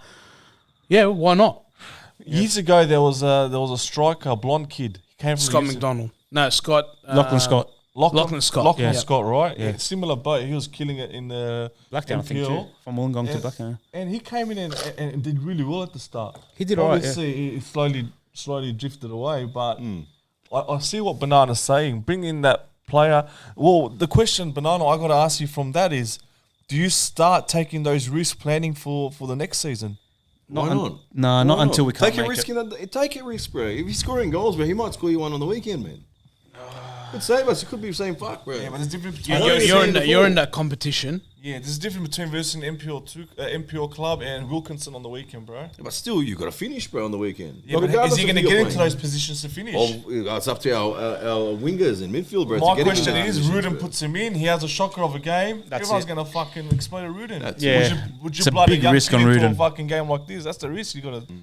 yeah, why not? Years ago, there was a striker, a blonde kid. He came from Scott McDonald. No, Scott. Lachlan Scott. Lachlan Scott. Lachlan Yeah. Scott, right? Yeah. Similar boat. He was killing it in the Blacktown, I think, MPL. too. From Wollongong to Blacktown. And he came in and did really well at the start. He did all right, Obviously, he slowly drifted away, but I see what Banana's saying. Bring in that player. Well, the question, Banana, I got to ask you from that is, do you start taking those risks planning for the next season? Why not? No, not until we can't take a make risk it. take a risk, bro. If he's scoring goals, bro, he might score you one on the weekend, man. Could save us. It could be saying fuck, bro. Yeah, but there's different You're in that competition. Yeah, there's a difference between versus an MPL club and Wilkinson on the weekend, bro. But still, you got to finish, bro, on the weekend. Yeah, but Regardless is he of going to who get you're into playing. those positions to finish? Well, it's up to our wingers in midfield, bro. My to get question into is, those Rudin positions, puts him in. He has a shocker of a game. That's Everyone's it. going to fucking explode at Rudin. That's Yeah. Would you It's a bloody big young risk kid on into Rudin. a fucking game like this? That's the risk you got to.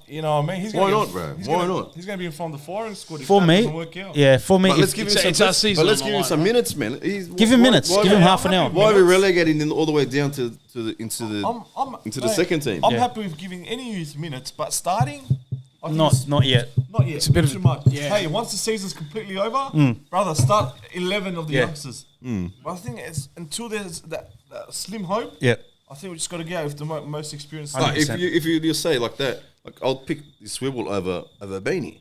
You know what I mean? He's Why gonna not, bro? He's Why gonna, not? He's going to be in front of the firing squad if For that me, doesn't work out. yeah, for me, But let's give him it's- some. it's our season But let's on give the him line, some right? minutes, man. give him minutes. Give him half an hour. Why are we relegating him all the way down to the I'm the second team? I'm Yeah. happy with giving any youth minutes, but starting, I think Not yet. not yet. It's a bit of- too much. yeah. Hey, once the season's completely over, brother, start 11 of the Yeah. youngsters. But I think it's until there's that slim hope. Yeah. I think we just got to go with the most experienced. Like, if 100%. you just say like that, like I'll pick the Swivel over Beanie.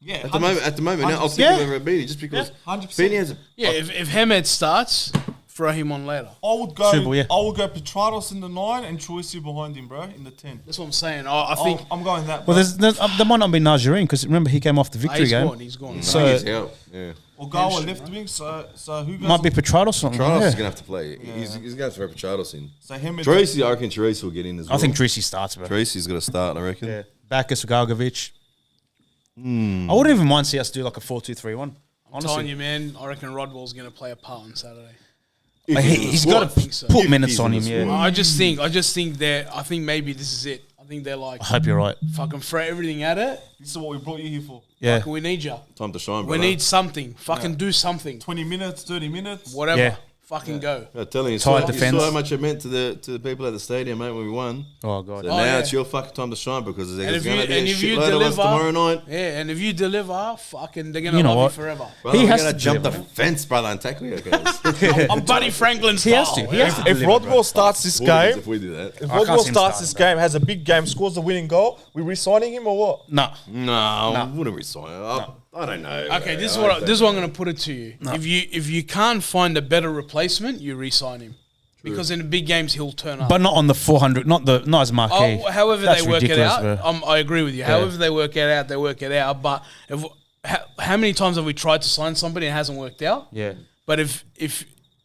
Yeah, At the moment now, I'll pick Yeah. him over Beanie just because 100%. Beanie has. Yeah, if Hamed starts, throw him on later. I would go. Swivel, yeah. I would go Petrados in the 9 and Choicy behind him, bro, in the 10. That's what I'm saying. I think I'm going that. Well, bro. there might not be Najarine because remember he came off the victory he's game. gone. He's gone. So- He's out. Yeah. Or Gawa left wing. So who goes? Might be Petrado or something. Trados Yeah. is gonna have to play. He's gonna have to throw Petrados in. So him and Tracy, I reckon Tracy will get in as well. I think Tracy starts, bro. Tracy's gonna start. I reckon. Yeah. Backus, Galgovic. I wouldn't even mind see us do like a 4-2-3-1. I'm telling Honestly, you, man. I reckon Rodwell's going to play a part on Saturday. If Like, he's in the he's squad. got to so. put If minutes he's on in him. the Yeah. squad. I just think I think maybe this is it. I think they're like I hope you're right. fucking throw everything at it. This is what we brought you here for. Yeah. Fucking we need you. Time to shine, We brother. need something. Fucking do something. 20 minutes, 30 minutes. Whatever. Yeah. Fucking go. I'm telling you, Tight you defense. saw how much it meant to the people at the stadium, mate, when we won. Oh god. So Oh, now yeah. it's your fucking time to shine because And there's if going you to be a and if you shitload of us deliver tomorrow night. yeah, and if you deliver, fucking they're gonna You know love what? you forever. Brother, He we're has gonna to jump the deliver. fence, brother, and tackle you guys. I'm Buddy Franklin He has to. style. He has to If deliver, Rodwell bro. starts this If game, we do that. if can't Rodwell see him starts starting, this bro. game, has a big game, scores the winning goal, we re-signing him or what? No. No, I wouldn't resign. I don't know. Okay, bro. this is I what don't this is what I'm know. going to put it to you. If you can't find a better replacement, you re-sign him because in the big games he'll turn up. But not on the 400. Not as marquee. Oh, however That's they work it ridiculous, out, bro. I agree with you. However they work it out, they work it out. But how many times have we tried to sign somebody and it hasn't worked out? Yeah. But if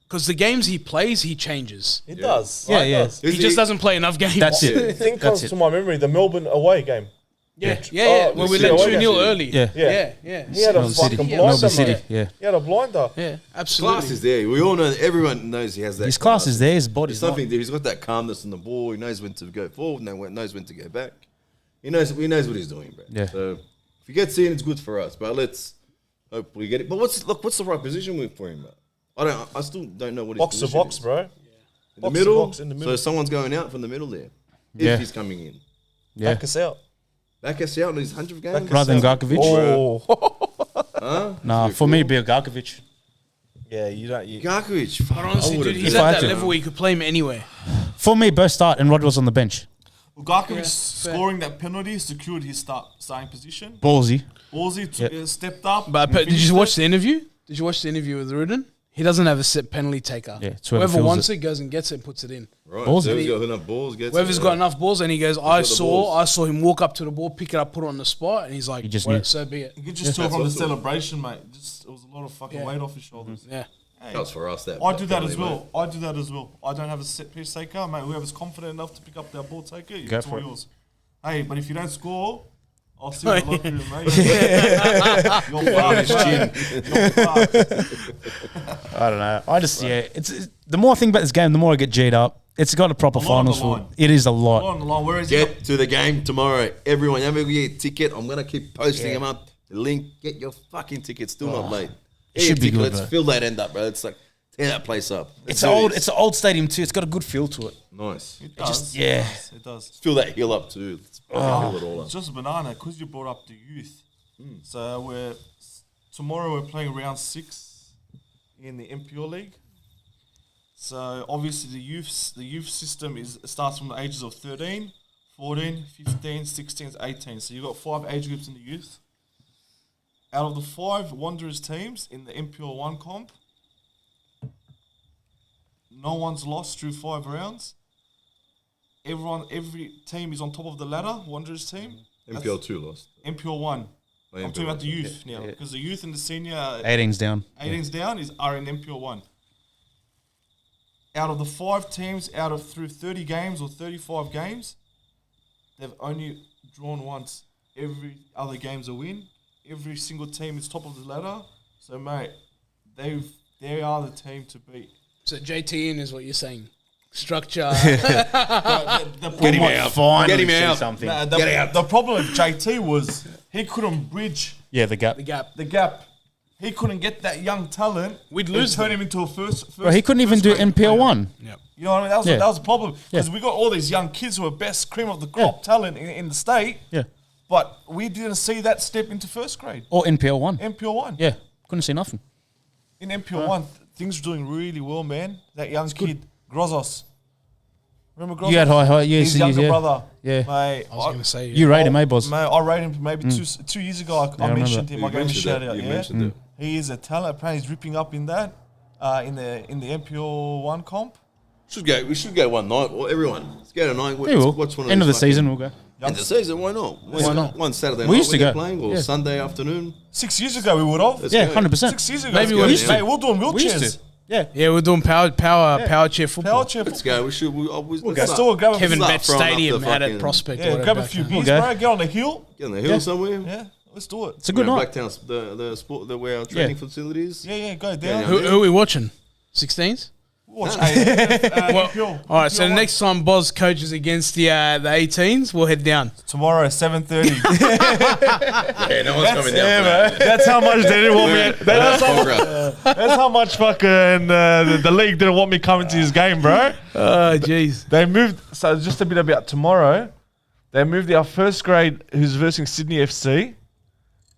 because the games he plays, he changes. It does. Yeah, yeah. Does. He just doesn't play enough games. That's The it. thing That's comes it. to my memory, the Melbourne away game. Yeah, Oh, when we the let City 2-0 away. early. Yeah. yeah. He had a Melbourne City. fucking Yeah. blinder, Melbourne City. mate. Yeah. He had a blinder. Yeah, absolutely. Class is there. We all know. Everyone knows he has that. His class is there. His There's body's not. something there. He's got that calmness on the ball. He knows when to go forward. Knows when to go back. He knows what he's doing, bro. Yeah. So if he gets in, it's good for us. But let's hopefully get it. But what's the right position for him, bro? I still don't know what his Box to position box, is. bro. In the Box to middle. box, in the middle. So someone's going out from the middle there. Yeah. If he's coming in. Yeah. Back us out. Back us out in his 100th game. Rather than Garkovic. Oh. Nah, for me, it'd be a Garkovic. Yeah, you don't. You, Garkovic. Fuck, But honestly, I would've dude, he's done I at had that to- level where you could play him anywhere. For me, both start and Rodwell's on the bench. Lukaku Yeah, scoring that penalty secured his starting position. Ballsy. Ballsy stepped up. But did finished you watch it. the interview? Did you watch the interview with Rudin? He doesn't have a set penalty taker. Yeah, it's whoever Whoever feels wants it. it goes and gets it and puts it in. Right. Balls. So whoever's got enough balls gets Whoever's it, got enough balls, and he goes, I the saw balls. him walk up to the ball, pick it up, put it on the spot, and he's like, He just well, knew. so be it. You could just tell from the awesome. celebration, mate. Just it was a lot of fucking Yeah. weight off his shoulders. Yeah. Hey, That's for us. That I do that penalty, as well. I do that as well. I don't have a set piece taker, mate. Whoever's confident enough to pick up that ball taker, Go it's for all it. yours. Hey, but if you don't score, I'll see you in the locker room, mate. You're fucked, mate. You're fucked. I don't know. I just it's the more I think about this game, the more I get G'd up. It's got a proper A lot on the finals for line. it. Is a On lot. the line, where is Get to the game tomorrow. Everyone, have a ticket. I'm going to keep posting Yeah. them up. The link, get your fucking ticket. Still not late. It should be good, Let's bro. fill that end up, bro. It's like, tear that place up. It's Let's do old. this. It's an old stadium too. It's got a good feel to it. Nice. It does. yeah. It does. Fill that hill up too. Let's fill it all up. It's just a banana because you brought up the youth. So tomorrow we're playing round 6 in the MPL League. So obviously the youth system starts from the ages of 13, 14, 15, 16, 18. So you've got 5 age groups in the youth. Out of the 5 Wanderers teams in the MPL 1 comp, no one's lost through 5 rounds. Every team is on top of the ladder. Wanderers team. MPL 2 lost. MPL 1. Oh, I'm talking MPL about the 1. youth now, because the youth and the senior 18's down. 18s down are in MPL 1. out of the 5 teams, through 30 games or 35 games, they've only drawn once. Every other game's a win. Every single team is top of the ladder. So, mate, they are the team to beat. So JT in is what you're saying. Structure. Get him out. Finally Get him see out. something. Get out. The problem with JT was he couldn't bridge Yeah, the gap. the gap. He couldn't get that young talent. We'd lose turn him into a first. Bro, he couldn't even do first-grade NPL player. 1. You know what I mean? Yeah. That was the problem because Yeah. we got all these young kids who are best cream of the crop talent in the state, Yeah. but we didn't see that step into first grade. Or NPL 1. NPL 1. Yeah. Couldn't see nothing. In NPL 1, things are doing really well, man. That young kid, Grozos. Remember Grozos? You had high years. His younger yeah. brother. Yeah. Mate, I was going to say. You rate him, eh, boss? Mate, I rated him maybe 2 years ago. I remember. mentioned him. I gave him a shout out. You Yeah, mentioned it. he is a talent. Apparently, he's ripping up in that. In the NPL 1 comp. We should go one night. Well, everyone, let's go tonight. Yeah, we'll. Watch one of End of the these season, we'll go. End of the season, why not? Why not? One Saturday We night used to when they're go. playing, or Yeah. Sunday afternoon. 6 years ago, we would have. Let's Yeah, go. 100%. 6 years ago. Maybe we Mate, used to. we're doing We used wheelchairs. to. Yeah. Yeah, we're doing power chair football. Power chair. Let's go. We should. Let's do it. Grab a Kevin Start Bet throwing up Stadium the out at fucking- Prospect. or Yeah, whatever grab a back few then. beers, Okay. bro. Get on the hill. Get on the hill Yeah. somewhere. Yeah, let's do it. It's a good night. Blacktown, the sport, where our training facilities. Yeah, go down. Yeah. Who are we watching? 16s? Watch All right, so the next time Boz coaches against the 18s, we'll head down. tomorrow at 7:30. Yeah, no one's coming down. For that. That's how much they didn't want me. Congrats. That's how much fucking the league didn't want me coming to his game, bro. Oh, jeez. They moved. So just a bit about tomorrow. They moved our first grade, who's versing Sydney FC,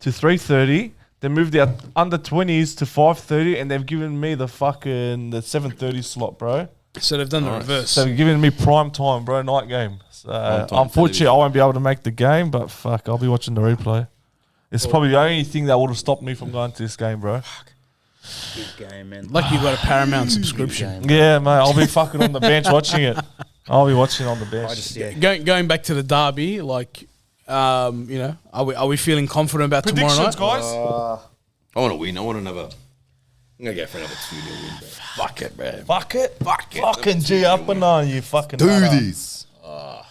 to 3:30. They moved our under 20s to 5:30, and they've given me the 7:30 slot, bro. So they've done the reverse. So they've given me prime time, bro, night game. So time unfortunately, television. I won't be able to make the game, but fuck, I'll be watching the replay. It's probably the only thing that would have stopped me from going to this game, bro. Big game, man. Lucky you got a Paramount subscription. Yeah, mate, I'll be fucking on the bench watching it. I'll be watching on the bench. I just, yeah. Going back to the derby, like, are we feeling confident about tomorrow Predictions, night? guys. I want to win. I want another. I'm gonna go for another 2-0 win, bro. Fuck it, bro. Fuck it. Fucking G up and on, you fucking Do nutter. this.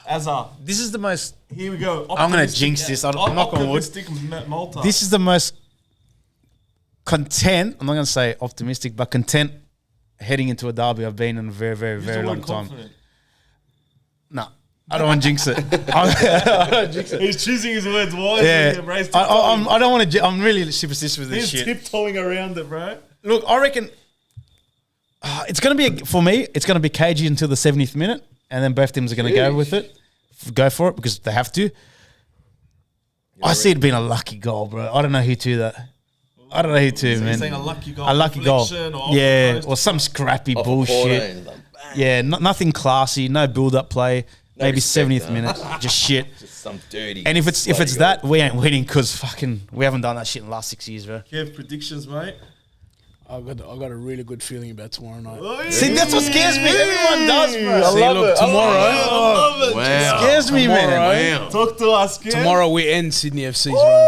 Azar. This is the most. Here we go. I'm gonna jinx this. I'm not gonna wood. Optimistic Malta. This is the most content. I'm not gonna say optimistic, but content heading into a derby I've been in a very, very, very long time. No, I don't want to jinx it. I don't jinx it. He's choosing his words wisely. Yeah, bro. He's I don't want to. I'm really superstitious with this He's shit. tiptoeing around it, bro. Look, I reckon it's going to be, for me, it's going to be cagey until the 70th minute, and then both teams are going to go with it, go for it, because they have to. I see it being a lucky goal, bro. I don't know who to that. I don't know who to, man. saying a lucky goal, A lucky goal. deflection or off Yeah, the post or some scrappy Off a corner bullshit. and like, bang. Yeah, nothing classy, no build-up play. No Maybe respect, 70th though. minute, just shit. Just some dirty. And if it's bloody that, goal. we ain't winning because fucking we haven't done that shit in the last 6 years, bro. Kev, predictions, mate. I got a really good feeling about tomorrow night. See, that's what scares me. Everyone does, bro. See, look, tomorrow, I love it. Wow. Scares me, man. Wow. Talk to us, Kev. tomorrow we end Sydney FC's run.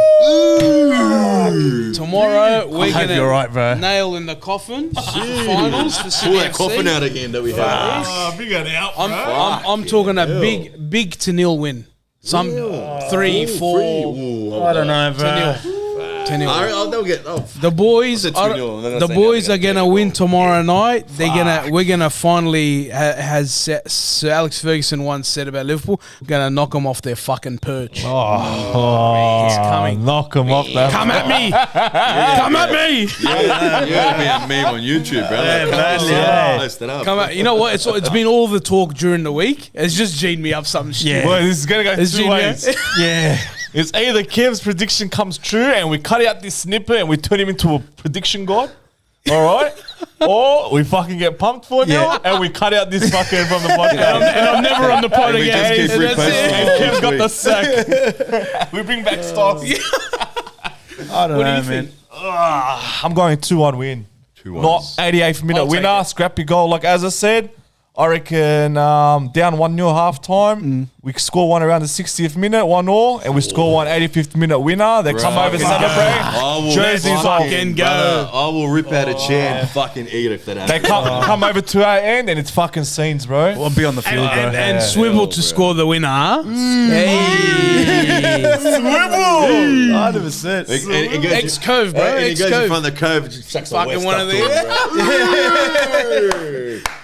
Tomorrow we're hope gonna you're right, bro. nail in the coffin finals for Pull Sydney that coffin FC. out again that we have. Oh, big one out, bro. I'm talking a big to nil win. Some 3-4 I don't know, to bro. nil. 10-0. They'll get. The boys What's it, are 2-0? They're the gonna say boys now are they're gonna gonna win get tomorrow night. We're gonna finally has Sir Alex Ferguson once said about Liverpool. Gonna knock them off their fucking perch. He's coming. Knock him off that. Come at me! Come at me! You're gonna be a meme on YouTube, bro. Post it up. Come at. You know what? It's been all the talk during the week. It's just G'd me up something shit. Yeah. Well, this is gonna go It's two G'd me ways. up. Yeah. It's either Kev's prediction comes true and we cut out this snippet and we turn him into a prediction god. All right? Or we fucking get pumped for now and we cut out this fucking from the podcast. And I'm never on the pod And we again. just keep And that's reposting. it. And Kev's got the sack. We bring back stars. I don't What do know, you man. think? I'm going 2-1 win. 2-1. Not 88th minute I'll take winner, it. scrappy goal. Like as I said, I reckon down 1-0 half time. We score one around the 60th minute, 1-1, and we score one 85th minute winner. They come over, celebrate. Jerseys off. I will rip out a chair and fucking eat it for that. They come over to our end, and it's fucking scenes, bro. We'll be on the field, bro. And Swivel to score the winner. Hey. Swivel! 100%. Ex-Cove, bro. And he goes in Ex-Cove. front of the cove and just sucks Fucking one of these.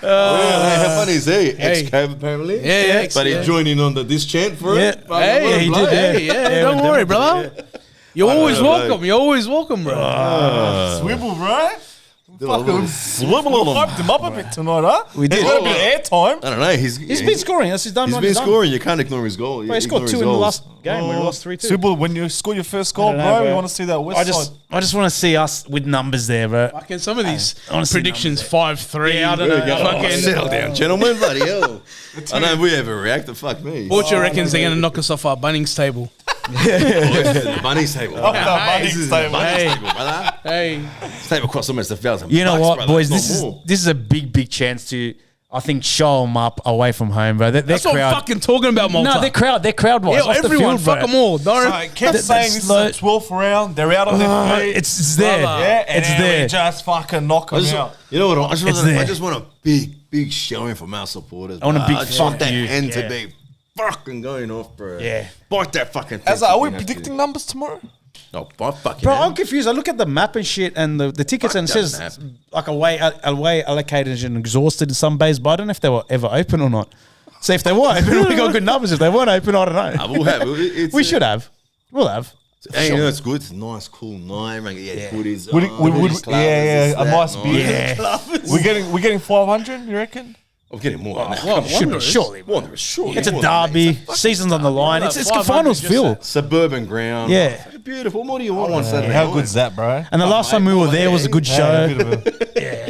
How funny is he? Ex-cove apparently. Yeah. But he joined in on this chant for it. Hey, he did. Yeah, don't worry, brother. You're always welcome. You're always welcome, bro. Swivel, bro. Fucking swivel on him. Hyped him up a bit tonight, huh? We did. He's got a bit of airtime. I don't know. He's been scoring. That's his done. He's been scoring. You can't ignore his goal. He scored 2 in the last game. We lost 3-2. Swivel, when you score your first goal, I don't know, bro, bro. we want to see that west side. I just want to see us with numbers there, bro. Fucking some of these honestly, predictions 5-3. Yeah, I don't know. Fucking Settle down, gentlemen. Bloody hell. I know we ever reacted. Fuck me. Orchard reckons they're going to knock us off our Bunnings table. The bunny's table. Bunny's This is the table. bunny's Hey. table, brother. Hey. This table costs almost $1,000. You know what, brother. boys? It's This not more. is a big chance to, I think, show them up away from home, bro. Their That's what I'm crowd. fucking talking about, Malta. No, their crowd was. Yeah, everyone, fuck them all. So I kept saying this is the 12th round. They're out on their feet. It's there. Yeah, and It's then there. we just fucking knock them out. You know what? I there. just want a big showing from our supporters. I want a bro. big I just want fuck that you. end Yeah. to be fucking going off, bro. Yeah. Bite that fucking thing. As are we You have to. predicting numbers tomorrow? Oh, fucking Bro, hell. I'm confused. I look at the map and shit and the tickets and it Fuck says that map. like away allocated and exhausted in some bays, but I don't know if they were ever open or not. So if they were open, we got good numbers. If they weren't open, I don't know. We'll have. It's, We should have. We'll have. Hey, you know, it's good. It's a nice, cool night. Man. Yeah, goodies. We- goodies, clubbers, yeah, this, a that, nice and all beer. that. We're getting 500. You reckon? I'm getting more than that. Well, should be, surely. bro. Wondrous, surely. It's a more than that. derby. It's a fucking Season's on the line. It's 500 finals just feel. suburban ground. Yeah. Fucking beautiful. What do you want on Saturday How night? good's that, bro? And the last time we were there was a good show.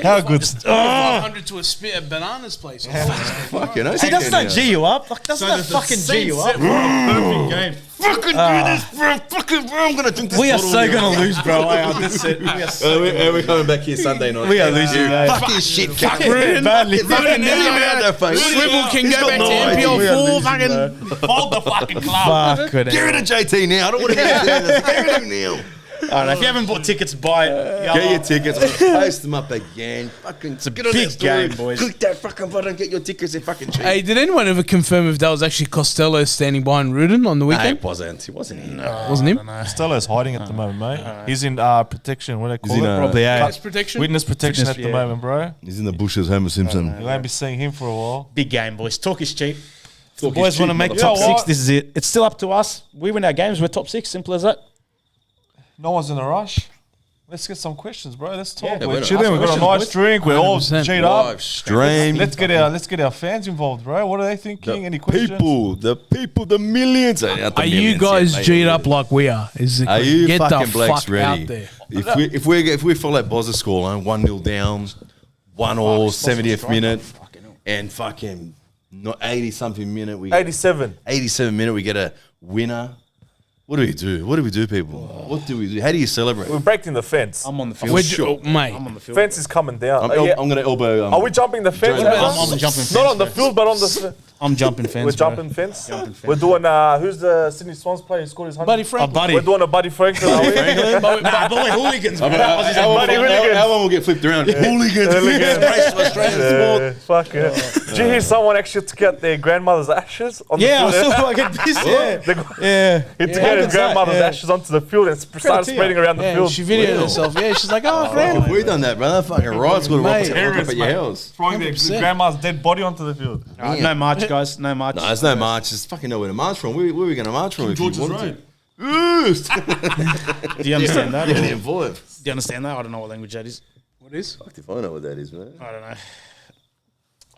How good's 500 to a bananas place. Fucking hell. See, doesn't that G you up? Like, doesn't that fucking G you up? perfect game. Fucking do this, bro. Fucking bro. I'm gonna drink this. We are bottle so here. going to lose, bro. That's it. We are so We're coming back here Sunday night. We are losing, mate. Fucking shit. Fucking badly. Fucking Swivel can go back to NPL 4. Fucking fold the fucking club. Fuck with Get rid it. of JT now. I don't want to hear this. Get rid of him now. I don't know. If you haven't bought tickets, buy it. Get your tickets. Post them up again. Fucking. It's a big game, boys. Click that fucking button. Get your tickets. They're fucking cheap. Hey, did anyone ever confirm if that was actually Costello standing behind Rudin on the No, weekend? it wasn't. He wasn't in. Wasn't him? Stella's hiding at the moment, mate. He's in protection. What do they call He's in, it? Probably, yeah. Witness protection? Witness protection Witness, at the yeah. moment, bro. He's in the bushes, Homer Simpson. You won't be seeing him for a while. Big game, boys. Talk is cheap. Talk Boys is want to cheap, make motherfucker. top You know 6. what? This is it. It's still up to us. We win our games. We're top 6. Simple as that. No one's in a rush. Let's get some questions, bro. Let's talk. Yeah, we're we're chilling. asking We've got a nice questions, drink. We're all 100%. G'd up. Live stream. Let's get our fans involved, bro. What are they thinking? Any questions? the millions. Are you guys G'd up like we are? Is it Are you get fucking the blokes fuck ready? out there? If we follow that Bozza scoreline, 1-0 down, 1-all, 70th minute, and fucking 80 something minute, 87. 87 minute, we get a winner. What do we do? What do we do, people? What do we do? How do you celebrate? We're breaking the fence. I'm on the field. We're sure. mate. I'm on the field. Fence is coming down. I'm Yeah. going to elbow. Are we jumping the fence? Joe man? Jones. I'm jumping Not fence, on the bro. field, but on the. I'm jumping fence. We're bro. jumping fence. Jumping fence. We're doing. Who's the Sydney Swans player who scored his 100? Buddy Frank. Buddy. We're doing a Buddy Franklin. Are we? But we're hooligans, bro. How long will get flipped around? Hooligans. Yeah, fuck it. Did you hear someone actually took out their grandmother's ashes? On Yeah, I the field? saw fucking this. Yeah. He took out his Yeah. grandmother's Yeah. ashes onto the field and started to you. spreading around the Yeah, field. she videoed herself. Yeah, she's like, oh, friend. Have we done that, brother? Fucking riots would Mate. rock up at your house. Throwing their grandma's dead body onto the field. No march, guys. No march. No, there's no march. There's fucking nowhere to march from. Where are we going to march from if you wanted to? Do you understand that? Yeah, Or- the Do envelope. you understand that? I don't know what language that is. What is? Fuck if I know what that is, man. I don't know.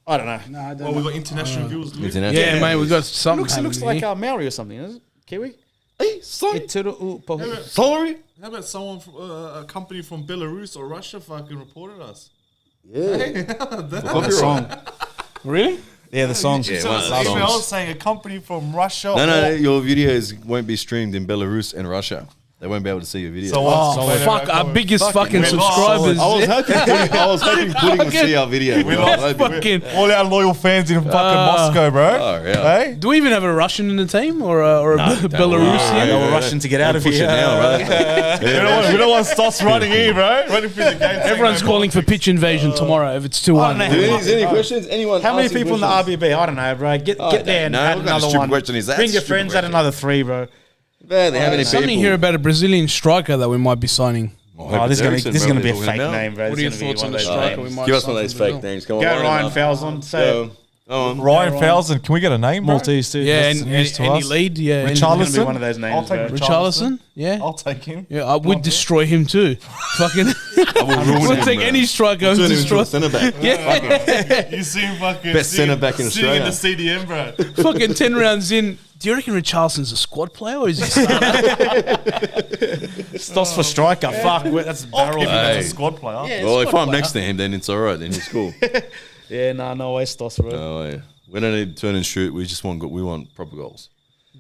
I don't know. Well, we've got international viewers. International. Yeah, mate, we got something. It looks happening like here. Maori or something, is it? Kiwi? Hey, sorry. Sorry. How about someone from a company from Belarus or Russia fucking reported us? Yeah. The song. Really? Yeah, the song. Yeah, one of the Even I songs. was saying a company from Russia. No, your videos won't be streamed in Belarus and Russia. They won't be able to see your video. So Oh, fuck, our biggest fucking subscribers. I was hoping Pudding would see our video. We bro. I was lost hoping- Fucking, all our loyal fans in fucking Moscow, bro. Oh, yeah. Hey? do we even have a Russian in the team or a Belarusian? They were rushing to get out of Push it here. now, brother. We don't want Stoss running here, bro. Running through the gate. Everyone's calling for pitch invasion tomorrow if it's 2-1. know. Is there any questions? Anyone? How many asking people in the questions? RBB? I don't know, bro. Get there and know. add What kind of another stupid one. question is that? Bring your Stupid friends, add question. another 3, bro. Man, how many Something people? here about a Brazilian striker that we might be signing. Oh, this is gonna be a fake name, bro. What are your It's gonna be thoughts on one the of those striker names. we might Give us sign one of those from fake Brazil? names. Come on. Go line Ryan up. Falzon. Say Go. On. Ryan Falzon. Can we get a name, bro? Maltese too. Yeah, That's and news to any us. lead? Yeah, It's gonna be Richarlison? one of those names, I'll take bro. Richarlison? Yeah. I'll take him. Yeah, I would destroy him too. Fucking, I will ruin we'll him, take bro. any striker and Turn him into destroy. a centre back. Yeah, You see him fucking Best centre back in sitting in the Australia. CDM, bro. fucking 10 rounds in. Do you reckon Richarlison's a squad player or is he starter? Stoss for striker. Fuck, that's I'll barrel. give him as Hey. a squad player. Yeah, Well, if squad I'm player. next to him, then it's all right. Then he's cool. Yeah, no way, Stoss, bro. Oh, yeah. We don't need to turn and shoot. We just want proper goals.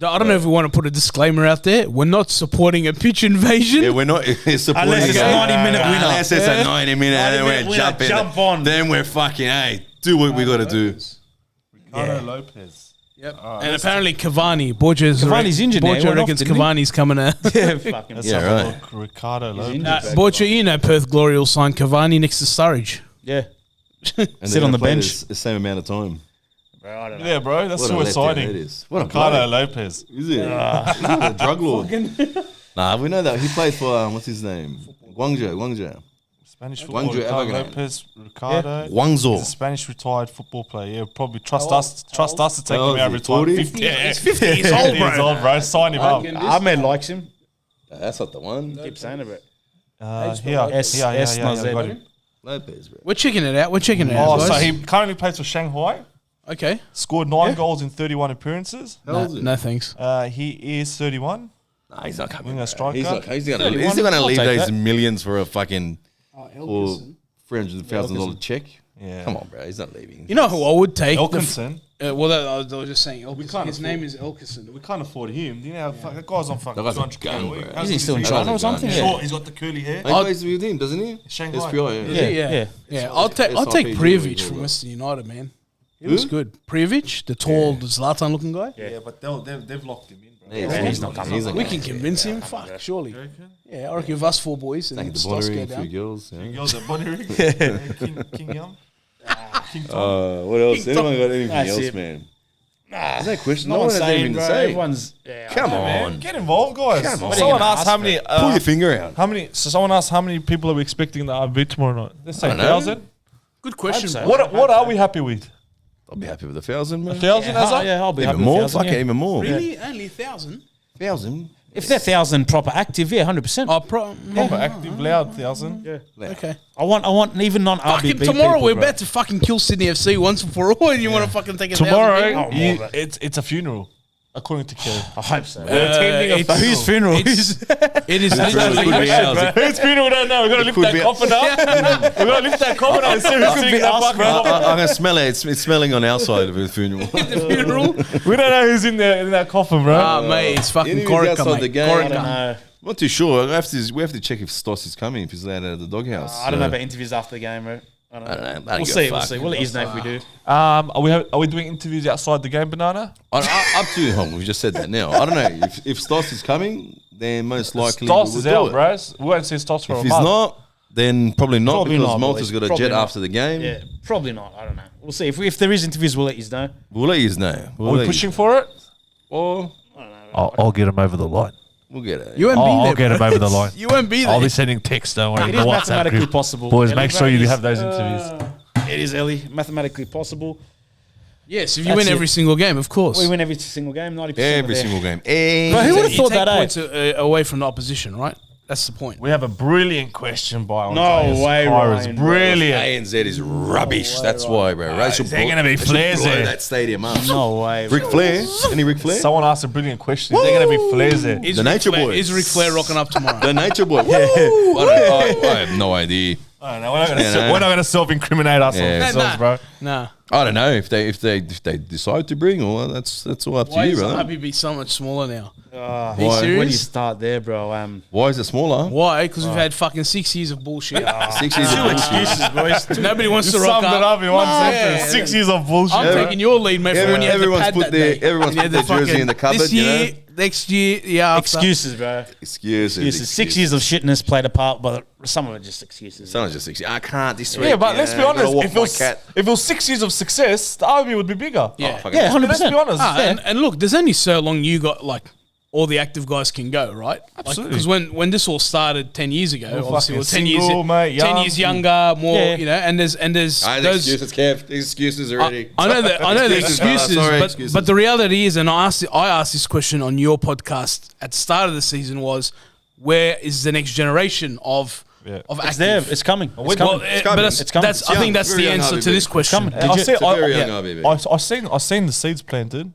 I don't know if we want to put a disclaimer out there. We're not supporting a pitch invasion. Yeah, we're not supporting Unless it's a 90-minute winner. Unless it's a 90-minute and 90-minute we're winner, jumping. jump on. Then we're fucking, hey, do what we got to do. Ricardo Lopez. Yep. And apparently Cavani. Cavani's injured now. He Borja went off, reckons didn't he? Cavani's coming out. Yeah, fucking. Let's Yeah, have a right. look. Ricardo Lopez. Borja, you know Perth Glory will sign Cavani next to Sturridge. Yeah. And Sit they're on gonna the play bench. the same amount of time. Bro, I don't know. Yeah, bro. That's What a so letdown exciting. that is. What a Ricardo bloke. Lopez. Is it? He's a drug lord. Nah, we know that. He plays for, what's his name? Guangzhou. Spanish football. Guangzhou Ricardo Evergrande. Lopez. Ricardo. He's a Guangzhou. Spanish retired football player. Yeah, probably trust us to take How him old out of is he? retirement. 40? 50. Yeah, He's 50 years old, 50 years bro. old, bro. Sign him up. Ahmed likes him. That's not the one. Keep saying it, bro. S not Z. got him. Lopez, bro. We're checking it out. Oh, guys. so he currently plays for Shanghai. Okay. Scored 9 goals in 31 appearances. How No, old is he? no thanks. He is 31. Nah, he's not coming. Winger bro. striker. He's not. He's gonna 31. leave I'll take those that. millions for a fucking for $300,000 check. Yeah. Come on, bro. He's not leaving. You know who I would take? Elkinson. I was just saying Elkinson. can't His afford- name is Elkinson. We can't afford him. You know, that guy's on fucking That guy's a 200K gun, a week. bro. How's Is he still in his China China or something? Short, Yeah. he's got the curly hair. He plays with him, doesn't he? Shanghai. SPI. Yeah. I'll take SRPG, Prijovic all from that. Western United, man. He was good. Prijovic, the tall, the Zlatan looking guy. Yeah, but they've locked him in, bro. He's not coming. We can convince him. Fuck, surely. Yeah, I reckon if us 4 boys and Take the Stoss go Bonnery, a few down. girls. Yeah. Girls at Bonnie Ring. King Young. King Tom. What else? Anyone got anything That's else, it. man? There's no question. No No one one's has saying, anything bro. to say. Everyone's. Come Man, on. get involved, guys. Come on. Someone What are you asked gonna how many. Pull your finger out. How many? So someone asked how many people are we expecting the RB tomorrow night? Let's say I don't know. 1,000. Good question, Hope so. bro. What are we happy with? I'll be happy with 1,000, man. 1,000 as a? Yeah, I'll be happy Even with more? 1,000, Fuck yeah. it, even more. Really? Only 1,000? 1,000? If they're 1,000 proper active, yeah, 100%. Oh, Proper active, loud 1,000. okay. I want even Fucking non-RBB tomorrow people, we're bro. about to fucking kill Sydney FC once and for all, and you want to fucking take 1,000 people? Tomorrow, Oh, more, bro. it's a funeral, according to Kerry. I hope so. it's- Whose funeral? It is literally. Could be ours. Whose funeral? We don't know. We're gonna lift could that be- coffin up. We're gonna lift that coffin up and see who's singing that fucking coffin. I can smell it. It's smelling on our side of the funeral. The funeral. We don't know who's in that coffin, bro. Ah, mate, it's fucking Anything Corica, outside mate. the game. I Corica. don't know. I'm not too sure. We have to check if Stoss is coming, if he's allowed out of the doghouse. I don't know about interviews after the game, bro. I don't know. I don't We'll give a see. We'll fuck. see. We'll let you know if we do. Are we doing interviews outside the game, Banana? Up to you, Hong. We just said that now. I don't know. If Stoss is coming, then most likely Stoss we is will do out, it. bro. We won't see Stoss for If a he's month. not, then probably not Probably because not, Malta's boys. got a Probably jet not. after the game. Yeah, probably not. I don't know. We'll see. If there is interviews, we'll let you know. We'll let you know. We'll Are we let you- pushing for it? Or I'll get him over the line. we'll get it. You won't be there. I'll get him bro. over the line. You won't be there. I'll be sending texts, don't worry. It in is the WhatsApp mathematically group. possible. Boys, Ellie, make bro, sure it you is- have those interviews. It is, Ellie. Mathematically possible. Yes, if you That's win it. every single game, of course. We win every single game, 90%. Every single game. Bro, who would have You thought take that, eh? points away from the opposition, right? That's the point. We have a brilliant question by No Andreas way, Kyrus. Ryan, bro. Brilliant. ANZ is rubbish. That's why, bro. Rachel they're gonna be they should flares blow there. that stadium up. No way. Ric Flair? Any Ric Flair? Someone asked a brilliant question. They're going to be flares there. Is The Ric Nature Flair- Boys. Is Ric Flair rocking up tomorrow? The Nature Boy. I have no idea. I don't know. We're not gonna Yeah, se- no. we're not going to self-incriminate ourselves, Nah. bro. Nah. I don't know if they decide to bring, or that's all up to Why you, is brother. RBB so much smaller now? Are you Why? serious? When you start there, bro. Why is it smaller? Why? Because we've had fucking 6 years of bullshit. 6 years of bullshit. Nobody wants to rock Summed it up. up in one No. sentence. Yeah. 6 years of bullshit. I'm taking your lead, mate, from when you had the Everyone's pad put that their- day. everyone's And you put had their jersey in the cupboard, This you year, know? next year, yeah. Excuses, bro. Excuses. 6 years of shitness played a part, but some of it just excuses. Someone's just 6 years. I can't this week. Yeah, but let's be I gotta honest. walk If my it, was, cat. if it was 6 years of success, the RB would be bigger. Yeah. Fucking- Yeah, 100%. Let's be honest. And look, there's only so long you got, like, all the active guys can go, right? Absolutely. Because when this all started 10 years ago, obviously, fucking 10 years, single, mate, 10 young. years younger, more, Yeah. you know, and there's Ah, the those. excuses, Kev. The excuses already. I know that. I know the Excuses, brother. excuses, Sorry, but excuses. but the reality is, and I asked this question on your podcast at the start of the season was, where is the next generation of It's active? there. It's coming. It's Well, coming. but that's, It's coming. that's It's I young. think that's Very the young answer to RBB. this question. coming. I see. It's a very young RBB. I seen the seeds planted,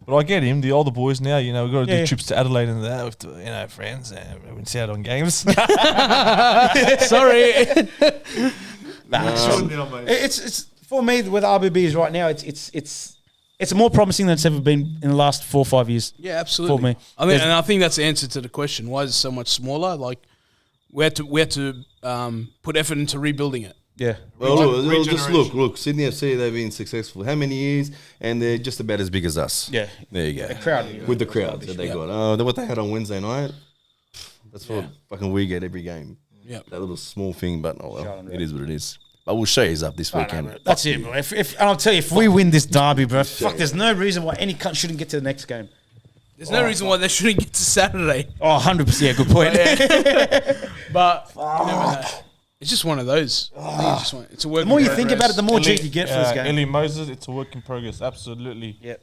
but I get him. The older boys now, you know, we've got to do Yeah. trips to Adelaide and that with, you know, friends and we can see out on games. Sorry. It's for me with RBBs right now. It's more promising than it's ever been in the last 4 or 5 years. Yeah, absolutely. For me. I think that's the answer to the question. Why is it so much smaller? Like we had to put effort into rebuilding it. Yeah. Well, look, just look. Sydney FC, they've been successful. How many years? And they're just about as big as us. Yeah. There you go. The crowd. With the crowd that they got. Oh, what they had on Wednesday night. That's what fucking we get every game. Yeah. That little small thing, but oh well, it is what it is. But we'll show you up this weekend. That's it, bro. And I'll tell you, if we win this derby, bro, fuck, there's no reason why any cunt shouldn't get to the next game. There's no reason why they shouldn't get to Saturday. Oh, 100%. Yeah, good point. But you never know. It's just one of those. I think it's a work. The more you think about it, the more G you get for this game. Ellie Moses, it's a work in progress. Absolutely. Yeah.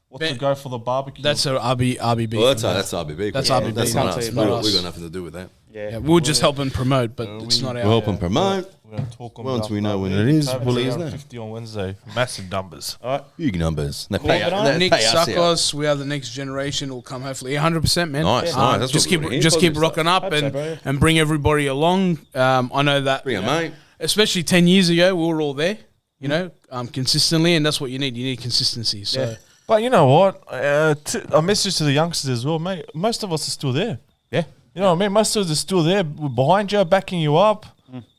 What's the go for the barbecue? That's a RBB. Well, that's RBB. That's Yeah, RBB. That's not us. It's not us. We got nothing to do with that. Yeah, we'll just help and promote, but it's not our. We'll help and promote. We're going to talk on Once that we know when Barbie. it is, Tabs we'll let you know. 50 on Wednesday. Massive numbers. Big numbers. They Cool. they Nick pay us out. Sakos, we are the next generation. Will come hopefully 100%, man. Nice, nice. That's Just what keep we wanna hear. just keep Positive rocking up Hope so, bro. and bring everybody along. I know that Bring it, mate. especially 10 years ago, we were all there. You know, consistently, and that's what you need. You need consistency. So But you know what? A message to the youngsters as well, mate. Most of us are still there. Yeah. You know what I mean? Most of us are still there. We're behind you, backing you up.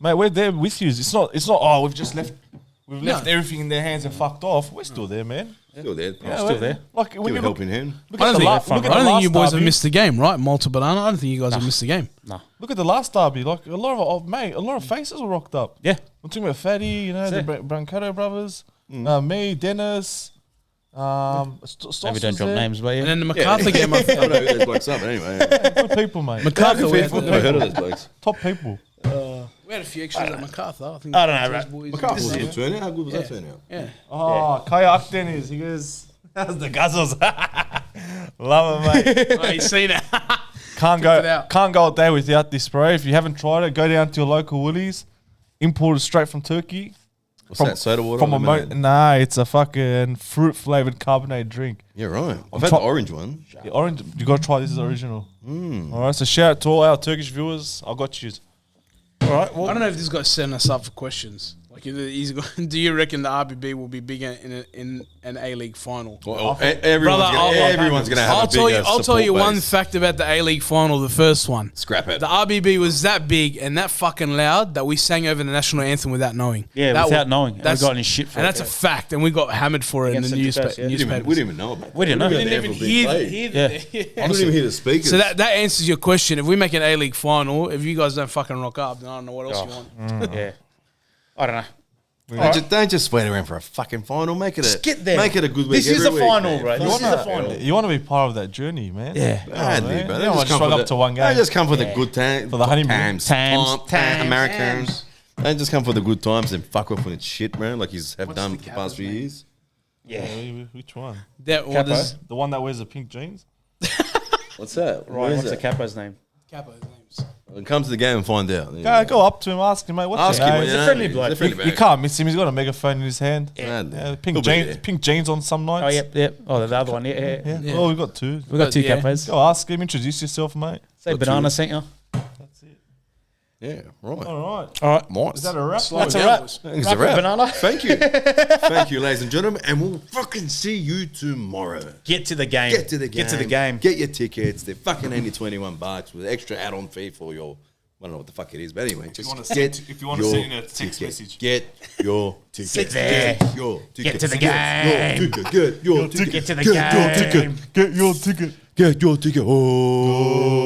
Mate, we're there with you. It's not, oh, we've just left everything in their hands and fucked off. We're still there, man. Still there. Yeah, Still there. Like when Give you a look, helping hand. look I at don't the think, la- I don't think you boys last have derby. missed the game, right? Malta Banana. I don't think you guys have missed the game. No. Look at the last derby. Like a lot of faces were rocked up. Yeah. I'm talking about Fatty, you know, the Brancato brothers, me, Dennis. Maybe don't drop names, but And yeah. then the MacArthur game, I I don't know who those blokes are, but anyway. Good people, mate. MacArthur, we had, I've never heard of those blokes. Top people. we had a few extras at MacArthur. I think I don't know, those right? boys- MacArthur was a good turnout. How good was that turnout? Yeah. Oh, Kaya Akden he goes, that's the guzzles. Love it, mate. Oh, you seen it? Can't it out. go a day without this, bro. If you haven't tried it, go down to your local Woolies, imported straight from Turkey. What's that, soda water? From or a lemonade? nah, it's a fucking fruit flavored carbonated drink. Yeah, right. I've had try- the orange one. The orange, you gotta try this. Is original. All right, so shout out to all our Turkish viewers. I got you. All right. Well, I don't know if this guy's setting us up for questions. Like, do you reckon the RBB will be bigger in an A-League final? Well, Brother, everyone's going to have I'll a tell you. bigger I'll tell you support one base. fact about the A-League final, the first one. Scrap it. The RBB was that big and that fucking loud that we sang over the national anthem without knowing. Yeah, That without wa- knowing. And we That's, got in shit for and it, that's yeah. a fact, and we got hammered for it Against in the Central Coast, yeah. We newspapers. didn't even know about it. We didn't know. We We didn't even hear Yeah. I didn't even hear the speakers. So that answers your question. If we make an A-League final, if you guys don't fucking rock up, then I don't know what else you want. Yeah. I don't know. Don't just wait around for a fucking final. Make it a Get there. Make it a good week. This is a every week, final, man. bro. This is a final. You want to be part of that journey, man. Yeah. Badly, man. bro. You They don't just want to come rock for up the- to one They game. just come for the good time. For the honeymoon. Times. Americans. They just come for the good times and fuck off when it's shit, bro. Like he's have done for the past few years. Yeah. Which one? That orders The one that wears the pink jeans? What's that? Right. What's the capo's name? Capo's names. Come to the game and find out. Go up to him, ask him, mate. What's Ask your him. name? you He's a know, friendly he's bloke. a friendly You bloke. can't miss him. He's got a megaphone in his hand. Man, Yeah, He'll pink be jeans. there. Pink jeans on some nights. Oh, yep. Oh, the other one. Yeah. Yeah. Yeah. Oh, we've got two. We got two Yeah. capos. Go ask him. Introduce yourself, mate. Say banana sent you. That's it. Yeah, right. All right. All right. Nice. Is that a wrap? That's a Yeah. wrap. It's Wrap a it, wrap. Banana. Thank you. Thank you, ladies and gentlemen. And we'll fucking see you tomorrow. Get to the game. Get to the game. Get to the game. Get your tickets. They're fucking only $21 with extra add-on fee for your. I don't know what the fuck it is, but anyway, just wanna get send- if you wanna your send in a text ticket. message. Get your ticket. Sit there. Get your ticket. Get to the Get game. your ticket. Get your ticket. Get to the Get your game. ticket. Get your ticket. Get your ticket. Oh.